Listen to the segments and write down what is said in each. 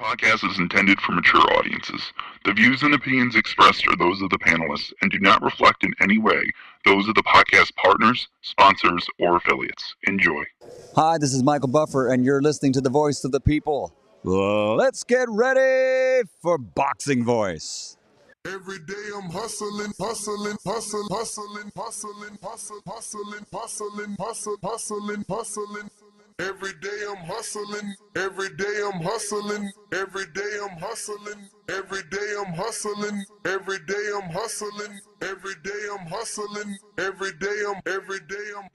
Podcast is intended for mature audiences. The views and opinions expressed are those of the panelists and do not reflect in any way those of the podcast partners, sponsors, or affiliates. Enjoy. Hi, this is Michael Buffer, and you're listening to the Voice of the People. Let's get ready for Boxing Voice. Every day I'm hustling, hustling, hustling, hustling, hustling, hustling, hustling, hustling, hustling, hustling, hustling. Every day I'm hustling, every day I'm hustling, every day I'm hustling, every day I'm hustling, every day I'm hustling, every day I'm hustling, every day I'm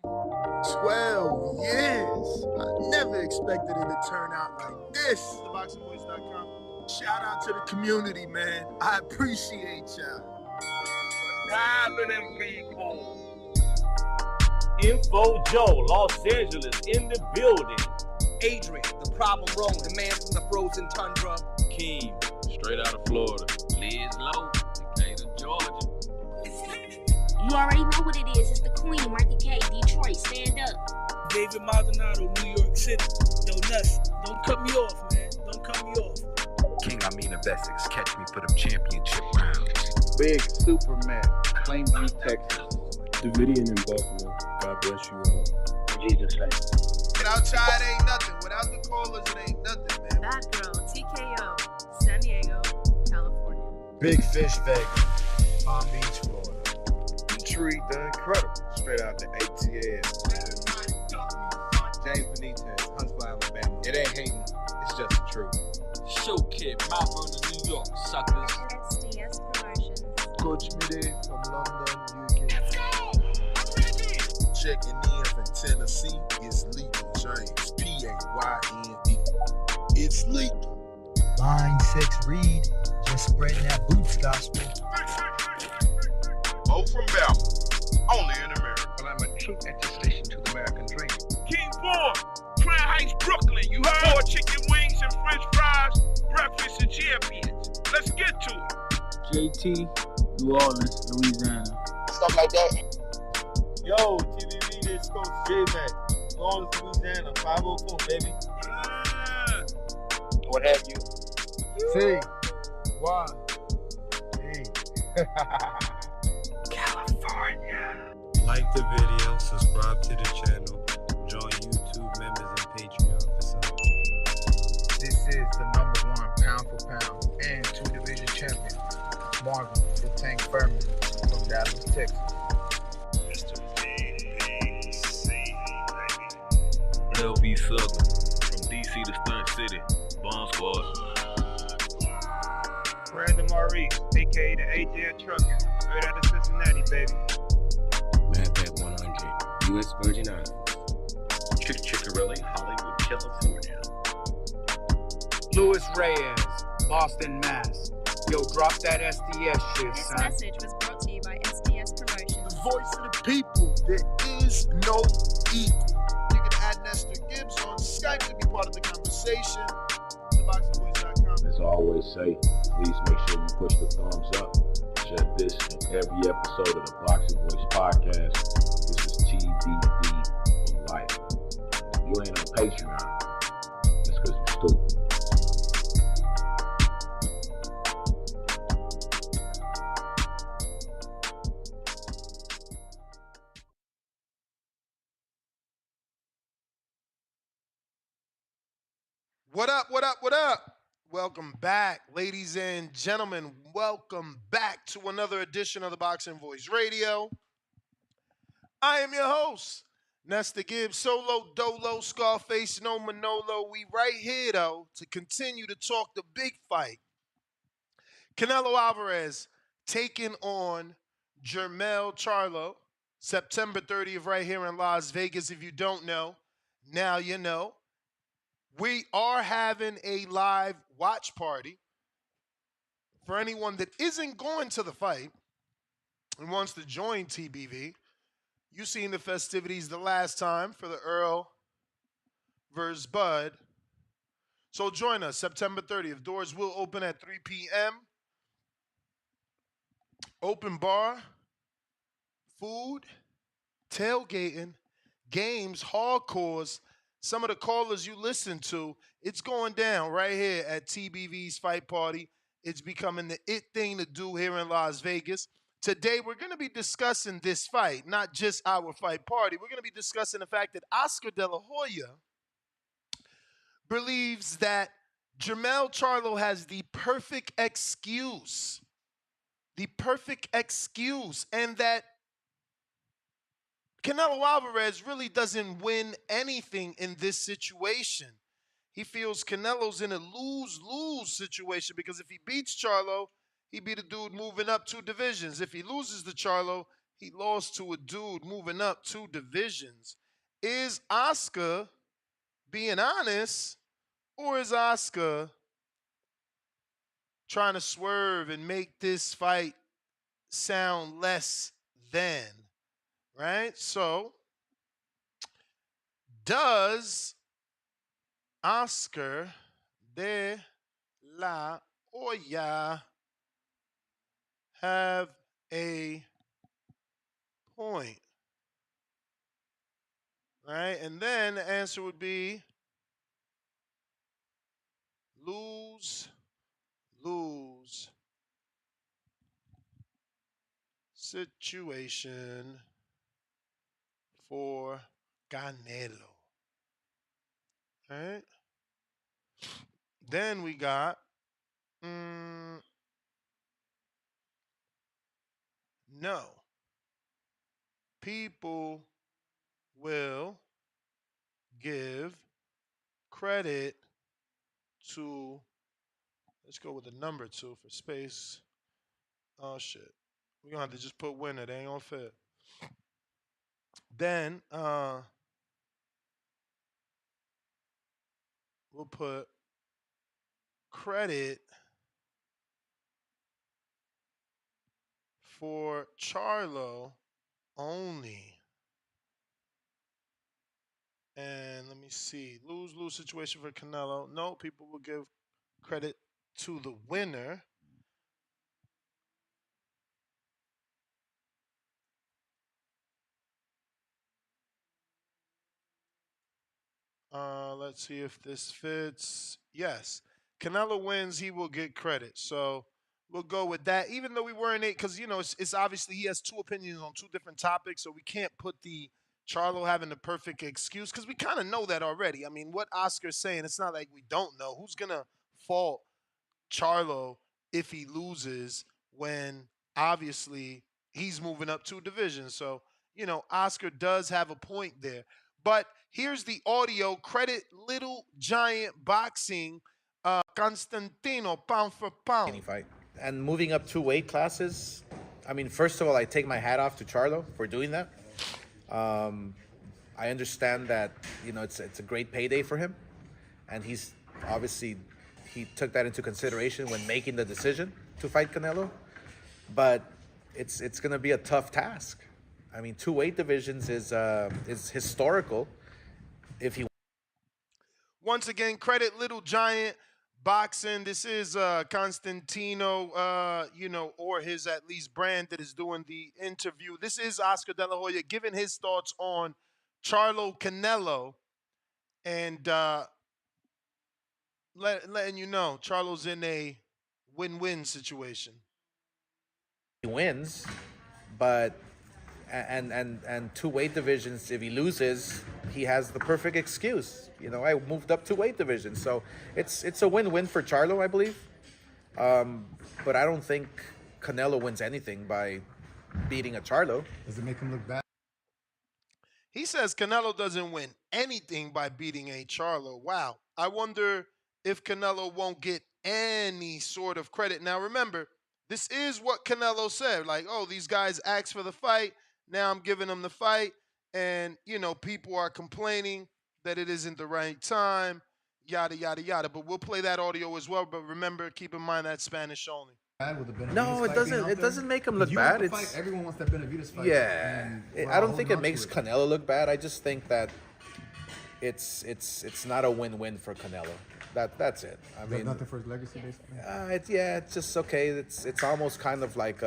12 years. I never expected it to turn out like this. TheBoxingVoice.com. Shout out to the community, man. I appreciate y'all. Happening, people. Info Joe, Los Angeles, in the building. Adrian, the problem wrong, the man from the frozen tundra. Keem, straight out of Florida. Liz Lowe, Decatur, Georgia. You already know what it is. It's the Queen, Martha K, Detroit. Stand up. David Maldonado, New York City. Yo, Nuts, don't cut me off, man. Don't cut me off. King Amin of Essex, catch me for them championship rounds. Big Superman, Plainview, Texas. Davidian in Buffalo. God bless you all. Jesus name. Without Chad ain't nothing. Without the callers, it ain't nothing, man. Bad Girl, TKO, San Diego, California. Big Fish, Vegas, Palm Beach, Florida. Detroit, the Incredible, straight out the ATL. James Benitez, Huntsville, Alabama. It ain't hating, it's just the truth. Show Kid, Mount Vernon, New York, suckers. SDS Promotions. Coach Midday from London, UK. Let's go! I'm ready! checking in from Tennessee. It's legal, James, P-A-Y-N-E. It's legal. Line 6 Reed, just spreading that boots gospel. Mo from Bama, only in America. Well, I'm a true attestation to the American dream. King Born, Crown Heights, Brooklyn. You heard? 4 chicken wings and french fries, breakfast and champions. Let's get to it. JT, New Orleans, Louisiana. Stuff like that. Yo, TVV, this Coach J-Mac. New Orleans, Louisiana, 504, baby. What have you? C. Y. E. California. Like the video, subscribe to the channel, join YouTube members and Patreon for some. This is the #1 pound for pound and 2-division champion, Marvin the Tank Furman from Dallas, Texas. Mr. VBC, baby. LB Southern, from DC to Stunt City, Bomb Squad. Brandon Maurice, a.k.a. the AJ Trucking, straight out of Cincinnati, baby. Madback 100, U.S. Virgin Islands. Chickarelli, Hollywood, California. Luis Reyes, Boston, Mass. Yo, drop that SDS shit, This son. message was brought to you by SDS Promotions. The voice of the people, there is no equal. You can add Nestor Gibbs on Skype to be part of the conversation. TheBoxingVoice.com. As I always say, please make sure you push the thumbs up. Share this in every episode of the Boxing Voice podcast. This is TBD for life. If you ain't on Patreon, that's because you're stupid. What up, what up, what up? Welcome back, ladies and gentlemen. Welcome back to another edition of the Boxing Voice Radio. I am your host, Nestor Gibbs, Solo, Dolo, Scarface, no Manolo. We right here, though, to continue to talk the big fight. Canelo Alvarez taking on Jermell Charlo, September 30th right here in Las Vegas. If you don't know, now you know. We are having a live watch party for anyone that isn't going to the fight and wants to join TBV. You seen the festivities the last time for the Earl versus Bud. So join us September 30th. Doors will open at 3 p.m. Open bar, food, tailgating, games, hardcores, some of the callers you listen to, it's going down right here at TBV's Fight Party. It's becoming the it thing to do here in Las Vegas. Today, we're going to be discussing this fight, not just our fight party. We're going to be discussing the fact that Oscar De La Hoya believes that Jermell Charlo has the perfect excuse, and that Canelo Alvarez really doesn't win anything in this situation. He feels Canelo's in a lose-lose situation because if he beats Charlo, he beat a dude moving up 2 divisions. If he loses to Charlo, he lost to a dude moving up 2 divisions. Is Oscar being honest, or is Oscar trying to swerve and make this fight sound less than? Right? So, does Oscar De La Hoya have a point? Right? And then the answer would be lose situation for Canelo. All right? Then we got no. People will give credit to, let's go with the number 2 for space. Oh shit. We're gonna have to just put winner. They ain't gonna fit. Then we'll put credit for Charlo only. And let me see. Lose-lose situation for Canelo. No, people will give credit to the winner. Let's see if this fits. Yes. Canelo wins, he will get credit. So we'll go with that. Even though we weren't because it's obviously he has 2 opinions on 2 different topics, so we can't put the Charlo having the perfect excuse because we kind of know that already. I mean, what Oscar's saying, it's not like we don't know. Who's gonna fault Charlo if he loses when obviously he's moving up 2 divisions? So, Oscar does have a point there. But here's the audio. Credit Little Giant Boxing, Constantino, pound for pound. Any fight. And moving up 2 weight classes, I mean, first of all, I take my hat off to Charlo for doing that. I understand that, it's a great payday for him. And he's obviously, he took that into consideration when making the decision to fight Canelo. But it's going to be a tough task. I mean, 2 weight divisions is historical. If he once again, credit Little Giant Boxing. This is Constantino, or his at least brand that is doing the interview. This is Oscar De La Hoya giving his thoughts on Charlo Canelo, and letting you know Charlo's in a win-win situation. He wins, but and 2 weight divisions, if he loses, he has the perfect excuse. I moved up 2 weight divisions, so it's a win-win for Charlo, I believe. But I don't think Canelo wins anything by beating a Charlo. Does it make him look bad? He says Canelo doesn't win anything by beating a Charlo. Wow. I wonder if Canelo won't get any sort of credit. Now, remember, this is what Canelo said. Like, oh, these guys asked for the fight. Now I'm giving them the fight. And, people are complaining that it isn't the right time, yada, yada, yada. But we'll play that audio as well. But remember, keep in mind that's Spanish only. No, it doesn't. It doesn't make him look bad. It's everyone wants that Benavidez fight. Yeah, I don't think it makes Canelo look bad. I just think that it's not a win-win for Canelo. That's it. I mean, nothing for his legacy, basically. It's just okay. It's almost kind of like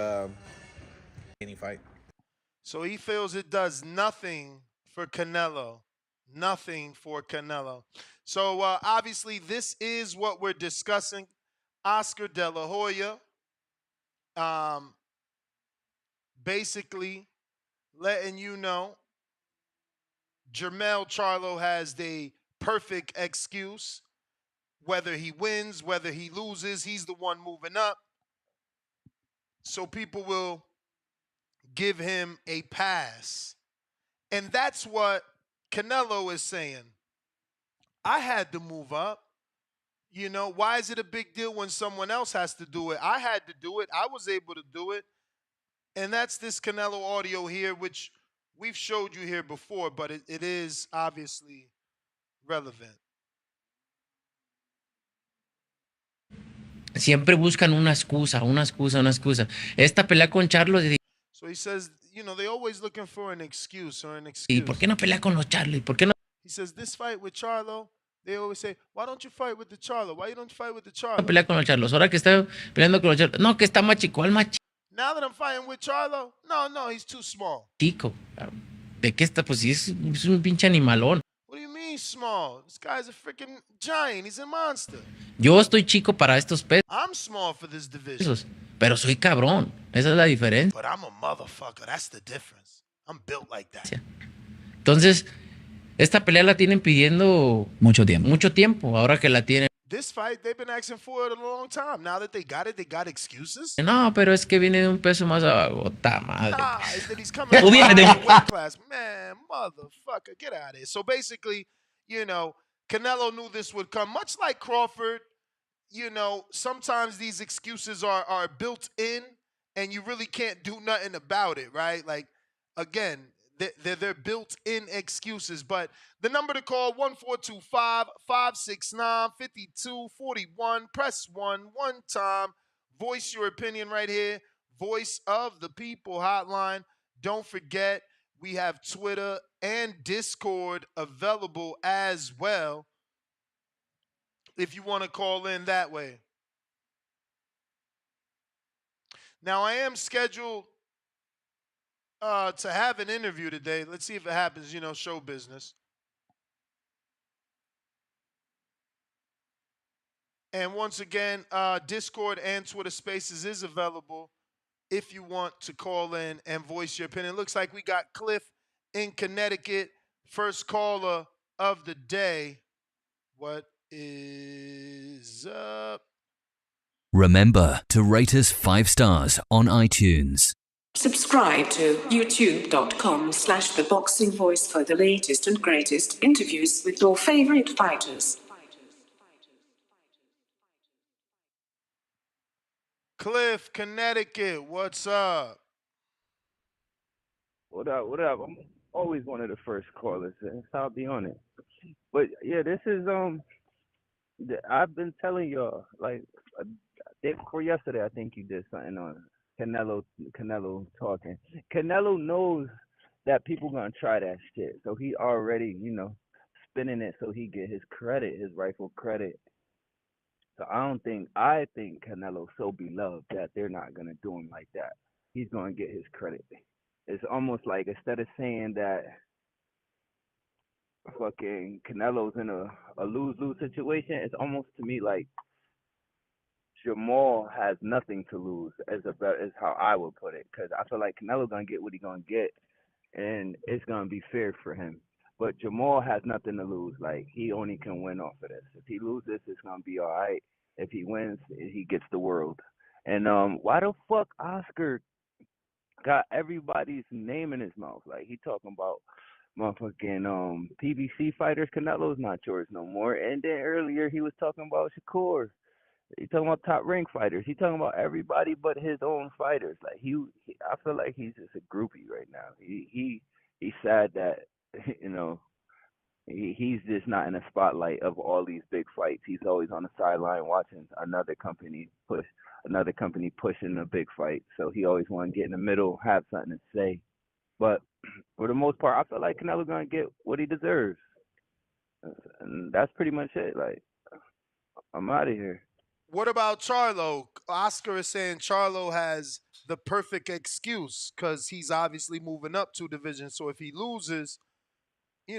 any fight. So he feels it does nothing for Canelo. nothing for Canelo. So obviously, this is what we're discussing. Oscar De La Hoya, basically letting you know Jermell Charlo has the perfect excuse. Whether he wins, whether he loses, he's the one moving up. So people will give him a pass. And that's what Canelo is saying. I had to move up. You know, why is it a big deal when someone else has to do it? I had to do it. I was able to do it. And that's this Canelo audio here, which we've showed you here before, but it is obviously relevant. Siempre buscan una excusa, una excusa, una excusa. Esta pelea con Charlo. So he says, you know, they're always looking for an excuse or an excuse. ¿Y por qué no pelea con los Charlo? ¿Y por qué no? He says, this fight with Charlo, they always say, why don't you fight with the Charlo? Why don't you fight with the Charlo? Pelea con los Charlos. Ahora que está peleando con los Charlos. No, que está más chico, al más Now that I'm fighting with Charlo, no, he's too small. chico. ¿De qué está? Pues sí, es un pinche animalón. What do you mean small? This guy's a freaking giant. He's a monster. Yo estoy chico para estos pesos. I'm small for this division. Pero soy cabrón. Esa es la diferencia. But I'm a motherfucker. That's the difference. I'm built like that. Entonces, esta pelea la tienen pidiendo mucho tiempo. Ahora que la tienen. This fight, they've been asking for it a long time. Now that they got excuses. No, pero es que viene de un peso más abajo. ¡Ta madre! It's that he's coming from a weight class. Man, motherfucker, get out of here. So basically, you know, Canelo knew this would come. Much like Crawford, you know, sometimes these excuses are built in and you really can't do nothing about it, right? Like, again, they're built-in excuses. But the number to call, 1-425-569-5241. Press 1 time. Voice your opinion right here. Voice of the People hotline. Don't forget, we have Twitter and Discord available as well if you want to call in that way. Now, I am scheduled to have an interview today. Let's see if it happens, you know, show business. And once again, Discord and Twitter Spaces is available if you want to call in and voice your opinion. It looks like we got Cliff in Connecticut, first caller of the day. What is up? Remember to rate us 5 stars on iTunes. Subscribe to youtube.com/The Boxing Voice for the latest and greatest interviews with your favorite fighters. Cliff, Connecticut, what's up? What up? I'm always one of the first callers, so I'll be on it. But yeah, this is I've been telling y'all, like, day before yesterday, I think you did something on Canelo talking. Canelo knows that people gonna try that shit, so he already, you know, spinning it so he get his credit, his rightful credit. So I think Canelo's so beloved that they're not gonna do him like that. He's gonna get his credit. It's almost like, instead of saying that fucking Canelo's in a lose-lose situation, it's almost to me like Jamal has nothing to lose, is how I would put it, because I feel like Canelo's gonna get what he's gonna get, and it's gonna be fair for him. But Jamal has nothing to lose. Like, he only can win off of this. If he loses, it's gonna be all right. If he wins, he gets the world. And why the fuck Oscar got everybody's name in his mouth? Like, he talking about motherfucking PBC fighters. Canelo's not yours no more. And then earlier he was talking about Shakur. He talking about top rank fighters. He talking about everybody but his own fighters. Like, I feel like he's just a groupie right now. He's sad that, you know, he's just not in the spotlight of all these big fights. He's always on the sideline watching another company pushing a big fight. So he always want to get in the middle, have something to say. But for the most part, I feel like Canelo's gonna get what he deserves, and that's pretty much it. Like, I'm out of here. What about Charlo? Oscar is saying Charlo has the perfect excuse because he's obviously moving up 2 divisions. So if he loses,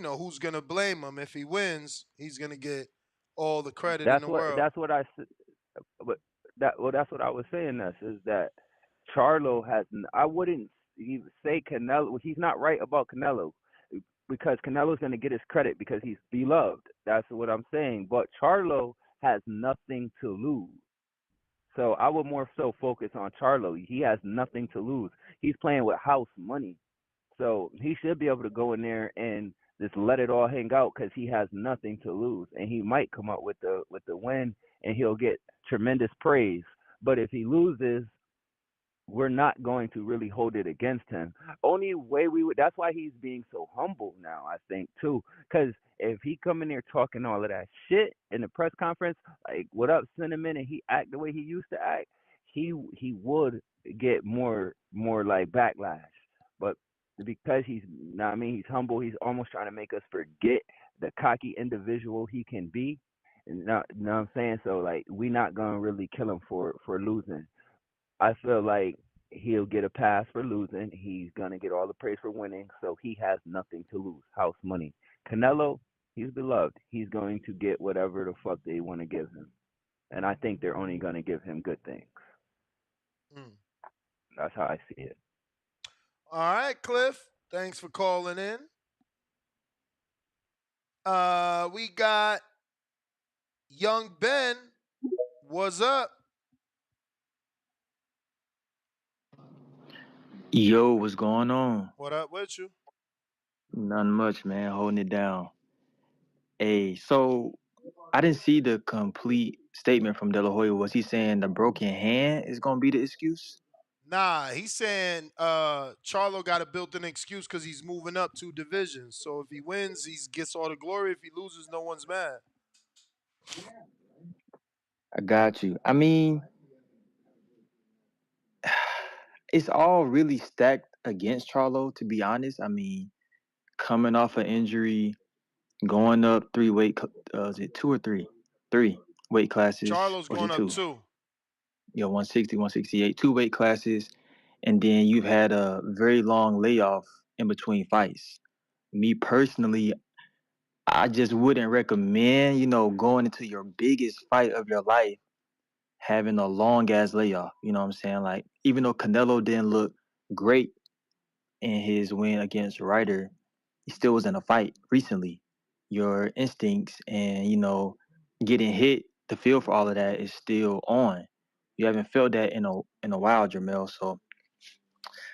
who's gonna blame him if he wins? He's gonna get all the credit in That's the what world. that's what I s- but that's what I was saying. This is that Charlo has. I wouldn't even say Canelo. He's not right about Canelo because Canelo's going to get his credit because he's beloved. That's what I'm saying. But Charlo has nothing to lose. So I would more so focus on Charlo. He has nothing to lose. He's playing with house money. So he should be able to go in there and just let it all hang out because he has nothing to lose, and he might come up with the win, and he'll get tremendous praise. But if he loses, we're not going to really hold it against him. Only way we would. That's why he's being so humble now. I think too, because if he come in there talking all of that shit in the press conference, like "What up, Cinnamon," and he act the way he used to act, he would get more like backlash. But because he's, I mean, he's humble. He's almost trying to make us forget the cocky individual he can be. And know what I'm saying? So like, we not gonna really kill him for losing. I feel like he'll get a pass for losing. He's gonna get all the praise for winning, so he has nothing to lose. House money. Canelo, he's beloved. He's going to get whatever the fuck they want to give him, and I think they're only gonna give him good things. Mm. That's how I see it. All right, Cliff. Thanks for calling in. We got Young Ben. What's up? Yo, what's going on? What up with you? Nothing much, man. Holding it down. Hey, so I didn't see the complete statement from De La Hoya. Was he saying the broken hand is gonna be the excuse? Nah, he's saying Charlo got a built-in excuse because he's moving up 2 divisions. So if he wins, he gets all the glory. If he loses, no one's mad. I got you. I mean, it's all really stacked against Charlo, to be honest. I mean, coming off an injury, going up is it two or three? Three weight classes, Charlo's or is going it up two? 2. Yeah, 160, 168, two weight classes, and then you've had a very long layoff in between fights. Me personally, I just wouldn't recommend, going into your biggest fight of your life having a long ass layoff. You know what I'm saying? Like, even though Canelo didn't look great in his win against Ryder, he still was in a fight recently. Your instincts and, getting hit, the feel for all of that is still on. You haven't felt that in a while, Jamel. So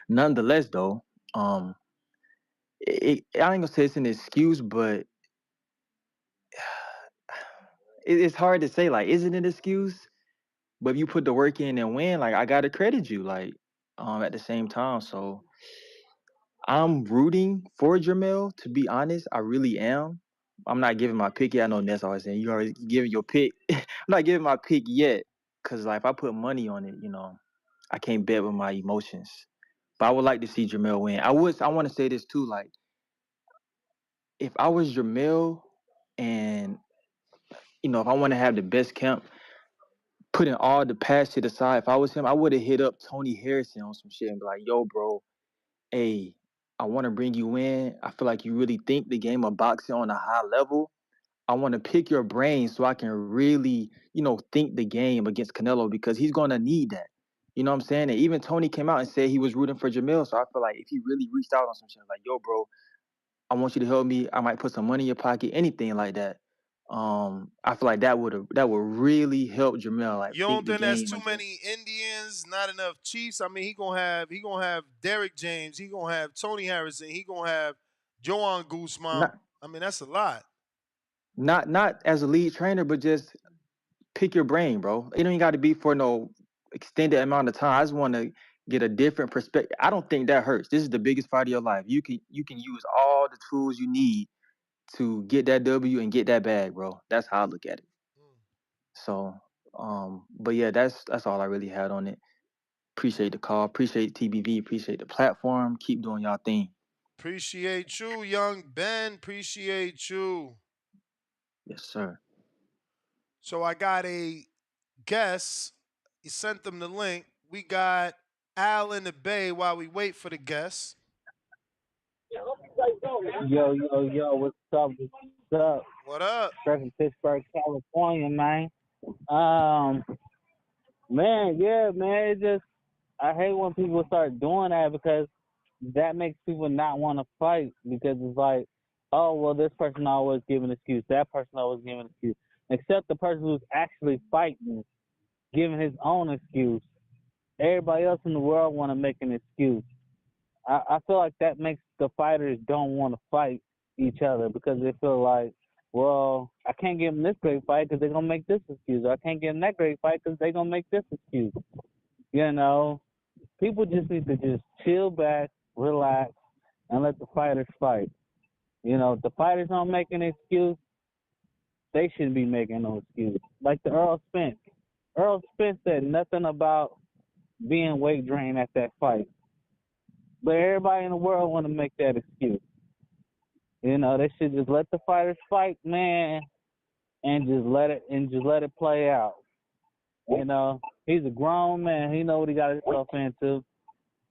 nonetheless though, I ain't gonna say it's an excuse, but it's hard to say, like, is it an excuse? But if you put the work in and win, like, I gotta credit you, like, at the same time. So I'm rooting for Jamel, to be honest. I really am. I'm not giving my pick yet. I know Ness always saying you already giving your pick. I'm not giving my pick yet. Cause like if I put money on it, I can't bet with my emotions. But I would like to see Jamel win. I want to say this too, like, if I was Jamel and if I want to have the best camp, putting all the past shit aside, if I was him, I would have hit up Tony Harrison on some shit and be like, yo, bro, hey, I want to bring you in. I feel like you really think the game of boxing on a high level. I want to pick your brain so I can really, think the game against Canelo because he's going to need that. You know what I'm saying? And even Tony came out and said he was rooting for Jamil. So I feel like if he really reached out on some shit like, yo, bro, I want you to help me. I might put some money in your pocket, anything like that. I feel like that would really help Jamel like You think don't the think that's game too against. many Indians, not enough Chiefs? I mean, he gonna have Derrick James, he gonna have Tony Harrison, he gonna have Joan Guzman. Not I mean, that's a lot. not as a lead trainer, but just pick your brain, bro. It don't even got to be for no extended amount of time. I just want to get a different perspective. I don't think that hurts. This is the biggest fight of your life. You can use all the tools you need to get that W and get that bag, bro. That's how I look at it. So, but yeah, that's all I really had on it. Appreciate the call. Appreciate TBV. Appreciate the platform. Keep doing y'all thing. Appreciate you, young Ben. Appreciate you. Yes, sir. So I got a guest. You sent them the link. We got Al in the Bay while we wait for the guest. Yo, what's up? What's up? What up? Straight from Pittsburgh, California, man. Um, man, yeah, man. It just I hate when people start doing that because that makes people not want to fight because it's like, oh well, this person always giving an excuse, that person always giving an excuse, except the person who's actually fighting, giving his own excuse. Everybody else in the world want to make an excuse. I feel like that makes the fighters don't want to fight each other because they feel like, well, I can't give them this great fight because they're going to make this excuse. Or I can't give them that great fight because they're going to make this excuse. You know, people just need to just chill back, relax, and let the fighters fight. You know, if the fighters don't make an excuse, they shouldn't be making no excuse. Like the Earl Spence. Earl Spence said nothing about being weight drained at that fight. But everybody in the world want to make that excuse. You know, they should just let the fighters fight, man, and just let it play out. You know, he's a grown man. He know what he got himself into.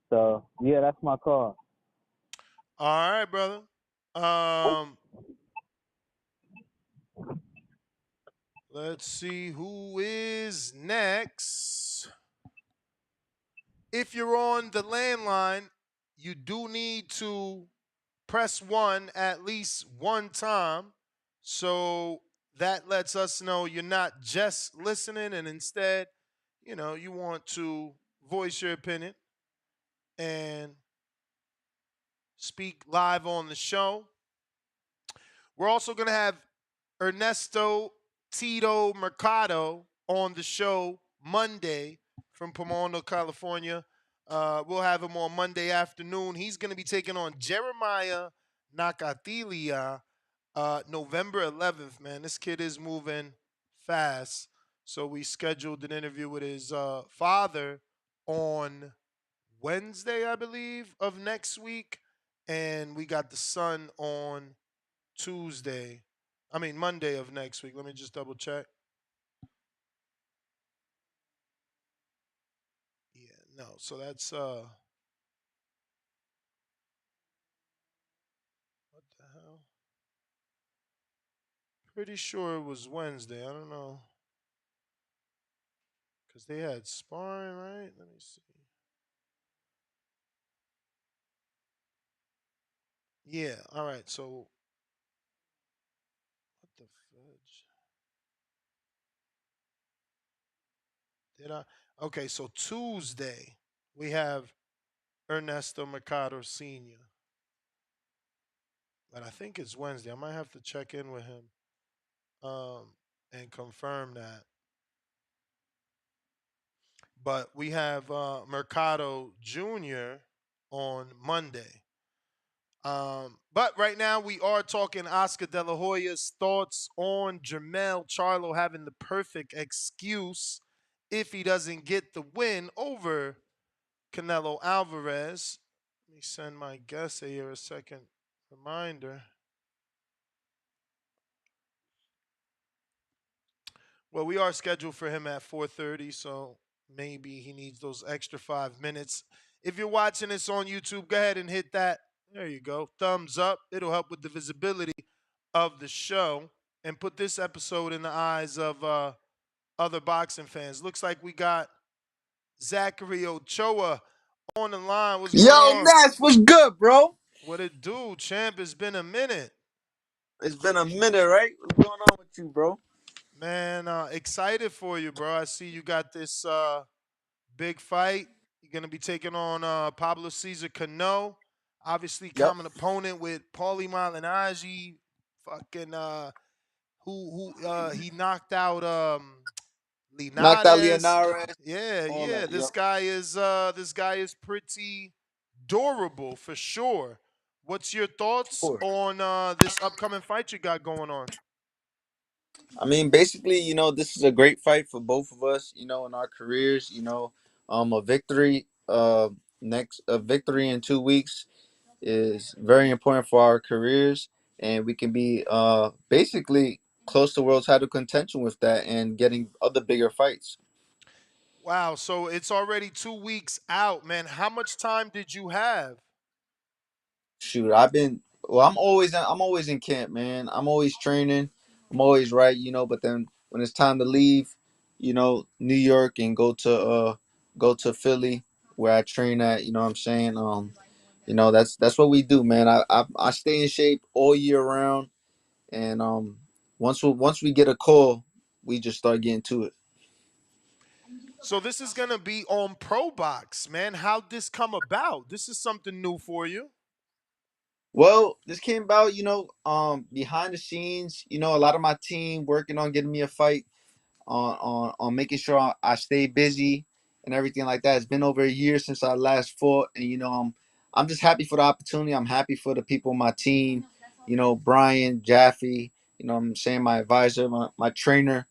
So yeah, that's my call. All right, brother. Let's see who is next. If you're on the landline, you do need to press 1 at least one time. So that lets us know you're not just listening and instead, you want to voice your opinion and speak live on the show. We're also going to have Ernesto Tito Mercado on the show Monday from Pomona, California. We'll have him on Monday afternoon. He's going to be taking on Jeremiah Nakatilia November 11th, man. This kid is moving fast. So we scheduled an interview with his father on Wednesday, I believe, of next week. And we got the son on Monday of next week. Let me just double check. Yeah, no. So that's what the hell? Pretty sure it was Wednesday. I don't know. Cuz they had sparring, right? Let me see. Yeah, all right. So what the fudge? Did I? Okay, so Tuesday we have Ernesto Mercado Sr. But I think it's Wednesday. I might have to check in with him and confirm that. But we have Mercado Jr. on Monday. But right now we are talking Oscar De La Hoya's thoughts on Jermell Charlo having the perfect excuse if he doesn't get the win over Canelo Alvarez. Let me send my guest here a second reminder. Well, we are scheduled for him at 4:30, so maybe he needs those extra 5 minutes. If you're watching this on YouTube, go ahead and hit that. There you go. Thumbs up. It'll help with the visibility of the show and put this episode in the eyes of other boxing fans. Looks like we got Zachary Ochoa on the line. What's going on? Nats, what's good, bro? What it do, champ? It's been a minute. It's been a minute, right? What's going on with you, bro? Man, excited for you, bro. I see you got this big fight. You're going to be taking on Pablo Cesar Cano. Obviously, common opponent with Paulie Malignaggi. Fucking he knocked out Linares. Knocked out Linares. Yeah. This guy is pretty durable for sure. What's your thoughts on this upcoming fight you got going on? I mean, basically, this is a great fight for both of us, in our careers, a victory a victory in 2 weeks is very important for our careers, and we can be basically close to world title contention with that and getting other bigger fights. Wow, so it's already 2 weeks out, man. How much time did you have? Shoot, I've been Well, I'm always in camp, man. I'm always training. I'm always right, you know. But then when it's time to leave, you know, New York and go to Philly where I train at. You know what I'm saying? You know that's what we do, man. I stay in shape all year round, and once we get a call, we just start getting to it. So this is gonna be on Pro Box, man. How'd this come about? This is something new for you. Well, this came about, you know, behind the scenes. You know, a lot of my team working on getting me a fight, on making sure I stay busy and everything like that. It's been over a year since I last fought, and you know, I'm just happy for the opportunity. I'm happy for the people on my team. You know, Brian, Jaffe. You know, I'm saying my advisor, my trainer.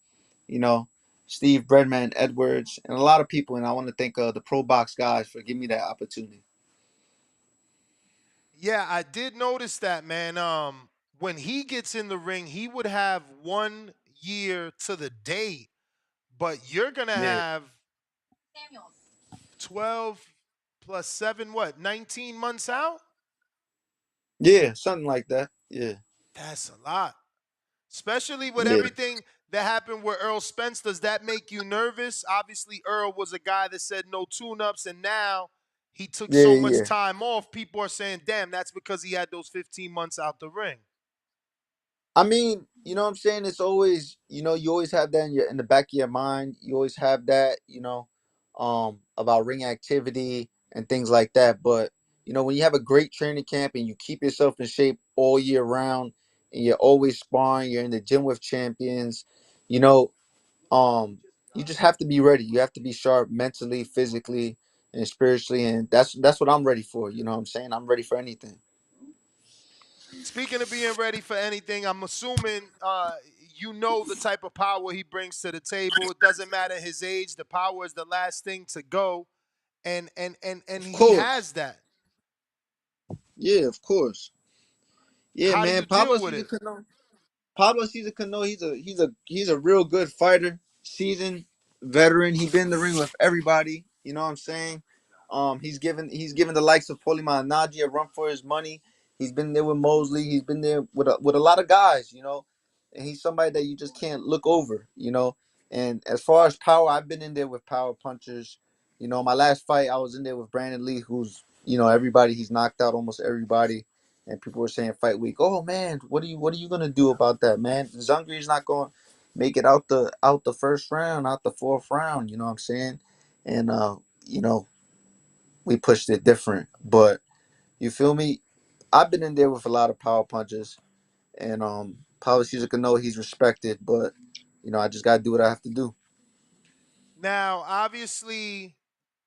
You know, Steve Breadman Edwards, and a lot of people. And I want to thank the Pro Box guys for giving me that opportunity. Yeah, I did notice that, man. When he gets in the ring, he would have 1 year to the date, but you're gonna Yeah, have 12 plus 7, what, 19 months out? yeah, something like that. Yeah, That's a lot. Especially with yeah, everything that happened with Earl Spence. Does that make you nervous? Obviously, Earl was a guy that said no tune-ups, and now he took yeah, so much yeah. time off. People are saying, damn, that's because he had those 15 months out the ring. I mean, you know what I'm saying? It's always, you know, you always have that in the back of your mind. You always have that, you know, about ring activity and things like that. But, you know, when you have a great training camp and you keep yourself in shape all year round and you're always sparring, you're in the gym with champions, you know, um, you just have to be ready. You have to be sharp mentally, physically, and spiritually. And that's what I'm ready for. You know what I'm saying? I'm ready for anything. Speaking of being ready for anything, I'm assuming you know the type of power he brings to the table. It doesn't matter his age. The power is the last thing to go, and Of he course. has that. Yeah, of course. Yeah, How do man. you deal Pablo with Cesar it? Cano. Pablo Cesar Cano, he's a real good fighter, seasoned veteran. He been in the ring with everybody. You know what I'm saying? He's given the likes of Poli Malignaggi a run for his money. He's been there with Mosley. He's been there with a lot of guys. You know, and he's somebody that you just can't look over. You know, and as far as power, I've been in there with power punchers. You know, my last fight, I was in there with Brandon Lee, who's everybody. He's knocked out almost everybody. And people were saying fight week. Oh man, what are you gonna do about that, man? Zungri's not gonna make it out the first round, out the fourth round. You know what I'm saying? And you know, we pushed it different. But you feel me? I've been in there with a lot of power punches, and Paulo Cesar Cano, he's respected. But you know, I just gotta do what I have to do. Now, obviously,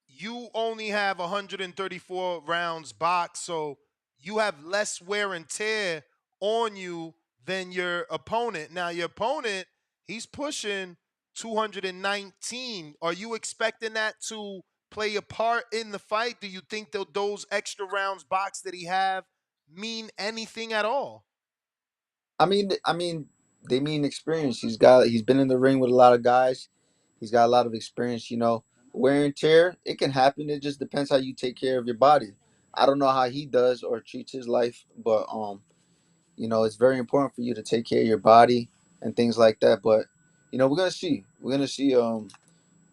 you only have 134 rounds boxed, so you have less wear and tear on you than your opponent. Now, your opponent, he's pushing 219. Are you expecting that to play a part in the fight? Do you think that those extra rounds boxed that he have mean anything at all? I mean, they mean experience. He's been in the ring with a lot of guys. He's got a lot of experience. You know, wear and tear, it can happen. It just depends how you take care of your body. I don't know how he does or treats his life, but you know, it's very important for you to take care of your body and things like that. But you know, we're gonna see. We're gonna see.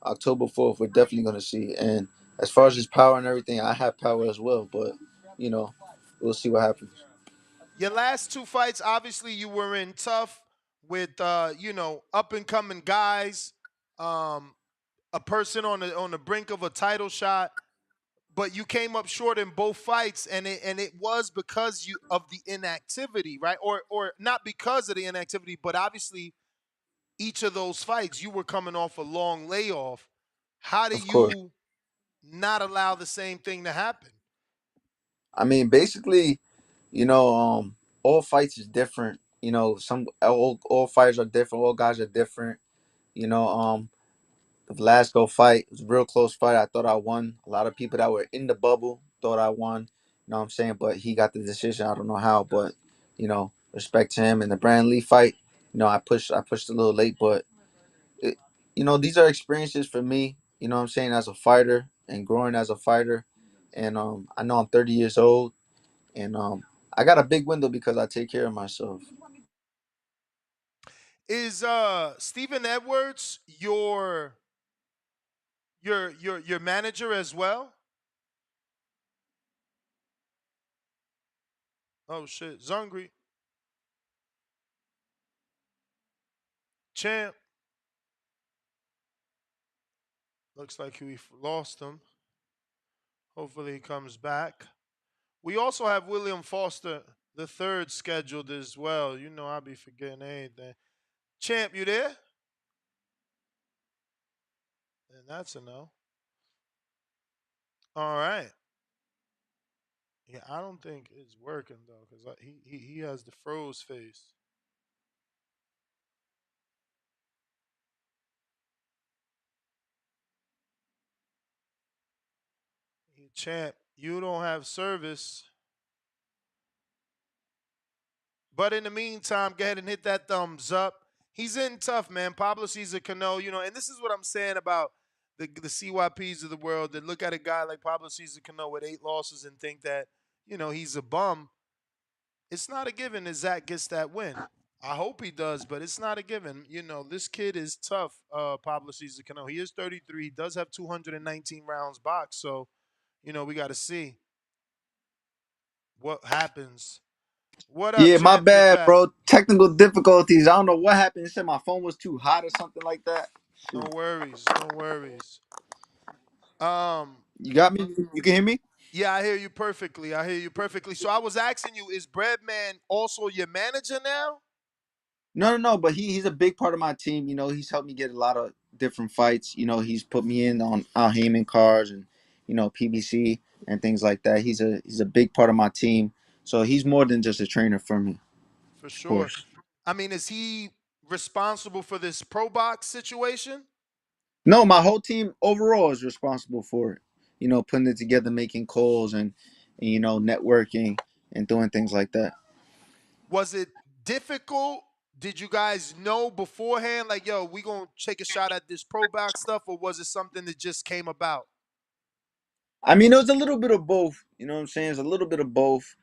October 4th. We're definitely gonna see. And as far as his power and everything, I have power as well. But you know, we'll see what happens. Your last two fights, obviously, you were in tough with up and coming guys, um, a person on the brink of a title shot, but you came up short in both fights, and it was because you of the inactivity, right? Or not because of the inactivity, but obviously each of those fights you were coming off a long layoff. How do Of course. you not allow the same thing to happen? I mean, basically, you know, all fights is different. You know, all fighters are different. All guys are different. You know, the Velasco fight was a real close fight. I thought I won. A lot of people that were in the bubble thought I won. You know what I'm saying? But he got the decision. I don't know how, but you know, respect to him. And the Brandon Lee fight, you know, I pushed a little late, but it, you know, these are experiences for me. You know what I'm saying? As a fighter and growing as a fighter, and I know I'm 30 years old, and I got a big window because I take care of myself. Is Stephen Edwards your manager as well? Oh shit, Zungri. Champ. Looks like we lost him. Hopefully he comes back. We also have William Foster the third scheduled as well. You know I'll be forgetting anything. Champ, you there? And that's a no. All right. Yeah, I don't think it's working though, because he has the froze face. Champ, you don't have service. But in the meantime, go ahead and hit that thumbs up. He's in tough, man. Pablo Cesar Cano, and this is what I'm saying about the CYPs of the world that look at a guy like Pablo Cesar Cano with 8 losses and think that, he's a bum. It's not a given that Zach gets that win. I hope he does, but it's not a given. This kid is tough, Pablo Cesar Cano. He is 33. He does have 219 rounds boxed, so, we got to see what happens. What up, Yeah, my champ? You bad, back. bro. Technical difficulties. I don't know what happened. It said my phone was too hot or something like that. No Shoot. worries. No worries. You got me? You can hear me? Yeah, I hear you perfectly. So I was asking you, is Breadman also your manager now? No. But he's a big part of my team. He's helped me get a lot of different fights. He's put me in on Al Heyman cards and PBC and things like that. He's a big part of my team. So he's more than just a trainer for me, For of sure. course. I mean, is he responsible for this pro box situation? No, my whole team overall is responsible for it. Putting it together, making calls and networking and doing things like that. Was it difficult? Did you guys know beforehand, like, yo, we gonna take a shot at this pro box stuff, or was it something that just came about? I mean, it was a little bit of both. You know what I'm saying? It's a little bit of both.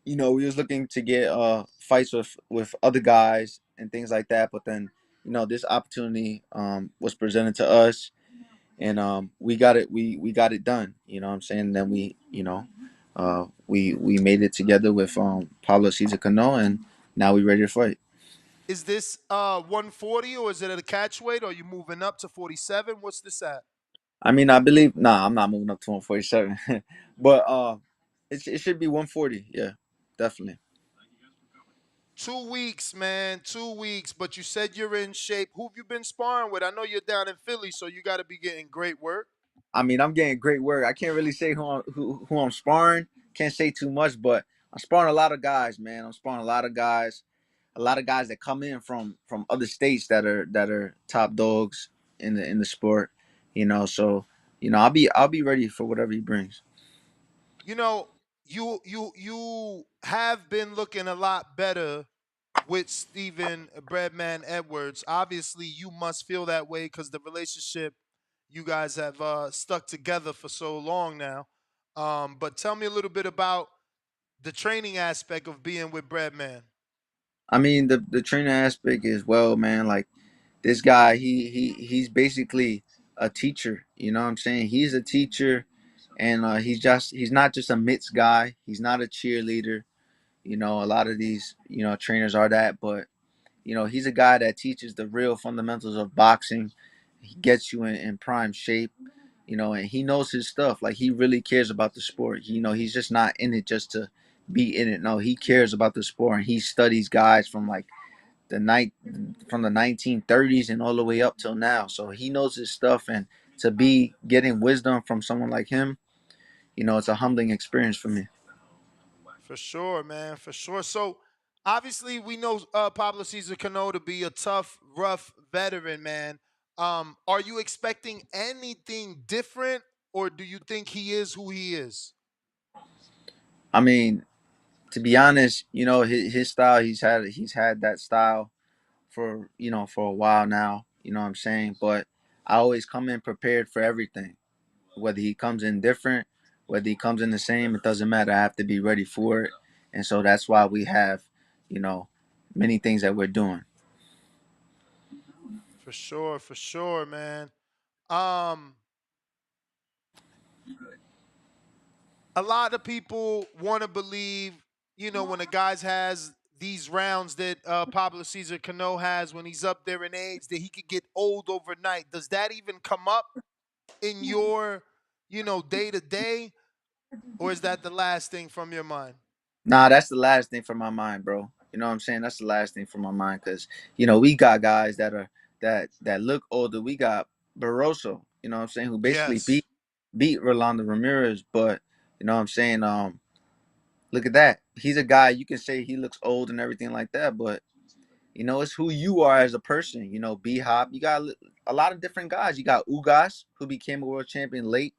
We was looking to get fights with other guys and things like that, but then this opportunity was presented to us, and we got it. We got it done. You know what I'm saying? And then we made it together with Pablo Cesar Cano, and now we ready to fight. Is this 140 or is it at a catch weight, or are you moving up to 47? What's this at? I mean, I believe. Nah, I'm not moving up to 147, but it should be 140. Yeah, definitely. 2 weeks, man. 2 weeks. But you said you're in shape. Who have you been sparring with? I know you're down in Philly, so you got to be getting great work. I mean, I'm getting great work. I can't really say who I'm sparring. Can't say too much, but I'm sparring a lot of guys, man. I'm sparring a lot of guys that come in from other states that are top dogs in the sport. So I'll be ready for whatever he brings. You know, you have been looking a lot better with Stephen Breadman Edwards. Obviously, you must feel that way because the relationship you guys have stuck together for so long now. But tell me a little bit about the training aspect of being with Breadman. I mean, the trainer aspect is well, man. Like this guy, he's basically a teacher. You know what I'm saying? He's a teacher, and he's not just a mitts guy. He's not a cheerleader. A lot of these trainers are that, but he's a guy that teaches the real fundamentals of boxing. He gets you in prime shape. And he knows his stuff. Like he really cares about the sport. He's just not in it just to be in it. No, he cares about the sport, and he studies guys from like from the 1930s and all the way up till now. So he knows his stuff, and to be getting wisdom from someone like him, it's a humbling experience for me. For sure, man. For sure. So obviously we know Pablo Cesar Cano to be a tough, rough veteran, man. Are you expecting anything different, or do you think he is who he is? I mean, to be honest, his style. He's had that style for a while now. You know what I'm saying? But I always come in prepared for everything. Whether he comes in different, whether he comes in the same, it doesn't matter. I have to be ready for it. and so that's why we have, you know, many things that we're doing. For sure, man. Um, a lot of people want to believe, when a guy has these rounds that Pablo Cesar Cano has when he's up there in age, that he could get old overnight. Does that even come up in your, day to day, or is that the last thing from your mind? Nah, that's the last thing from my mind, bro. You know what I'm saying? That's the last thing from my mind because we got guys that look older. We got Barroso, you know what I'm saying, who basically Yes. beat Rolando Ramirez, but you know what I'm saying. Look at that. He's a guy you can say he looks old and everything like that, but it's who you are as a person. B Hop. You got a lot of different guys. You got Ugas, who became a world champion late.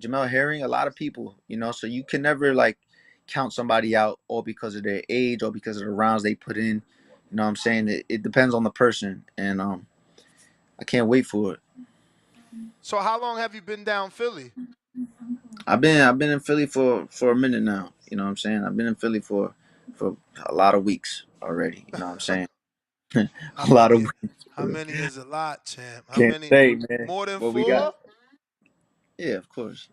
Jamel Herring, a lot of people. So you can never like count somebody out all because of their age or because of the rounds they put in. You know what I'm saying? It depends on the person, and I can't wait for it. So how long have you been down Philly? I've been in Philly for a minute now. You know what I'm saying? I've been in Philly for a lot of weeks already. You know what I'm saying? A How lot of many? weeks. How many is a lot, champ? How Can't many? say, man. More than What we got? 4? Yeah, of course.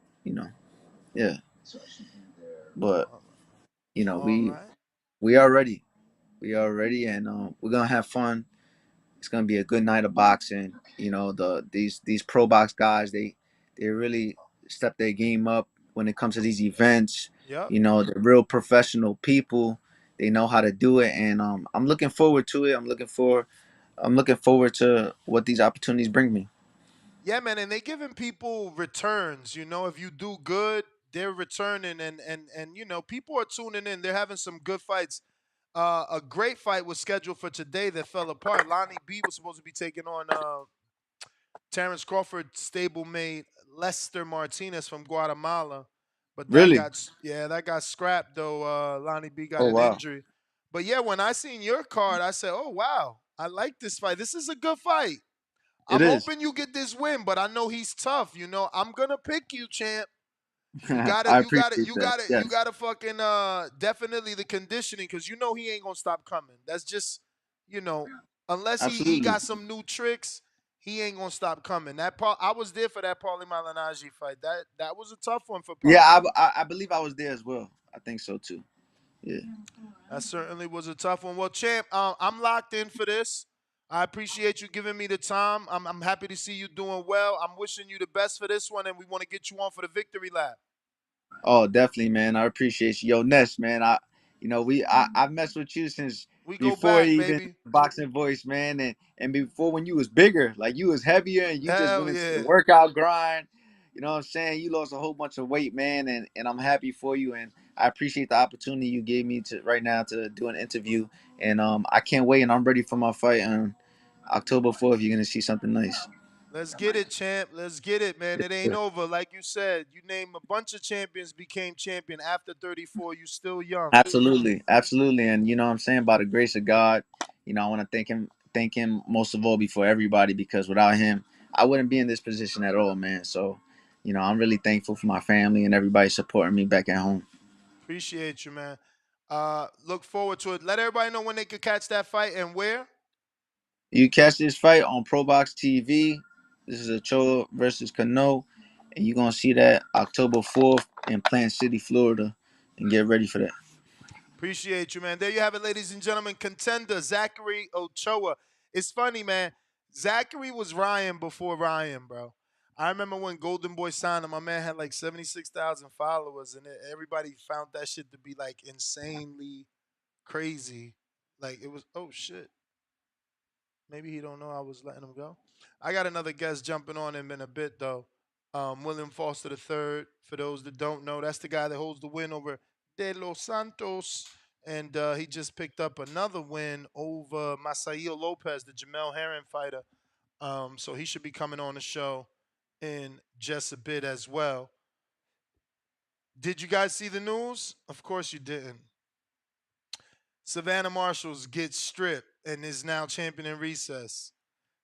Yeah. But All we right. we are ready. We are ready, and we're gonna have fun. It's gonna be a good night of boxing. These pro box guys, they really step their game up when it comes to these events. Yep. They're real professional people. They know how to do it, and I'm looking forward to it. I'm looking forward to what these opportunities bring me. Yeah, man, and they giving people returns. If you do good, they're returning, and people are tuning in. They're having some good fights. A great fight was scheduled for today that fell apart. Lonnie B was supposed to be taking on Terrence Crawford, stablemate Lester Martinez from Guatemala, but Really? that got scrapped though. Lonnie B got Oh an wow, injury. But yeah, when I seen your card, I said, "Oh wow, I like this fight. This is a good fight." it I'm is. hoping you get this win, but I know he's tough. I'm gonna pick you, champ. You gotta, I you gotta, appreciate you that. gotta, you Yes, gotta fucking definitely the conditioning, because he ain't gonna stop coming. That's just, you know, unless he absolutely. got some new tricks, he ain't gonna stop coming. I was there for that Paulie Malignaggi fight. That was a tough one for Yeah, Paulie. I believe I was there as well. I think so too. Yeah. That certainly was a tough one. Well, champ, I'm locked in for this. I appreciate you giving me the time. I'm happy to see you doing well. I'm wishing you the best for this one, and we want to get you on for the victory lap. Oh, definitely, man. I appreciate you. Yo, Ness, man. I've messed with you since We go before back, even baby. boxing voice, man, and before when you was bigger, like you was heavier and you just Hell went into the yeah. workout grind. You know what I'm saying? You lost a whole bunch of weight, man, and I'm happy for you, and I appreciate the opportunity you gave me to right now to do an interview, and I can't wait, and I'm ready for my fight on October 4th. You're gonna see something nice. Let's get it, champ. Let's get it, man. It ain't over. Like you said, you name a bunch of champions became champion after 34. You still young. Absolutely, absolutely, and you know what I'm saying, by the grace of God, I want to thank him most of all before everybody, because without him, I wouldn't be in this position at all, man. So, I'm really thankful for my family and everybody supporting me back at home. Appreciate you, man. Look forward to it. Let everybody know when they could catch that fight and where. You catch this fight on ProBox TV. This is Ochoa versus Cano, and you're gonna see that October 4th in Plant City, Florida, and get ready for that. Appreciate you, man. There you have it, ladies and gentlemen. Contender Zachary Ochoa. It's funny, man. Zachary was Ryan before Ryan, bro. I remember when Golden Boy signed him, my man had like 76,000 followers, and everybody found that shit to be like insanely crazy. Like it was, oh shit. Maybe he don't know I was letting him go. I got another guest jumping on him in a bit though. William Foster III. For those that don't know, that's the guy that holds the win over De Los Santos, and he just picked up another win over Masail Lopez, the Jamel Herring fighter. So he should be coming on the show in just a bit as well. Did you guys see the news? Of course you didn't. Savannah Marshalls gets stripped and is now champion in recess.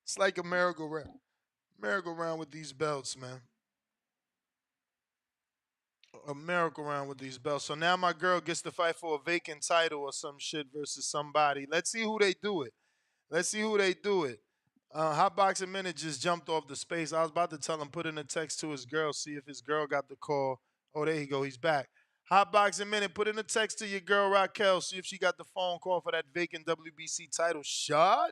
It's like a merry-go-round with these belts, man. a merry-go-round with these belts. So now my girl gets to fight for a vacant title or some shit versus somebody. Let's see who they do it. Hot Boxing Minute just jumped off the space. I was about to tell him put in a text to his girl, see if his girl got the call. Oh, there you go. He's back. Hot Boxing Minute, put in a text to your girl Raquel, see if she got the phone call for that vacant WBC title shot.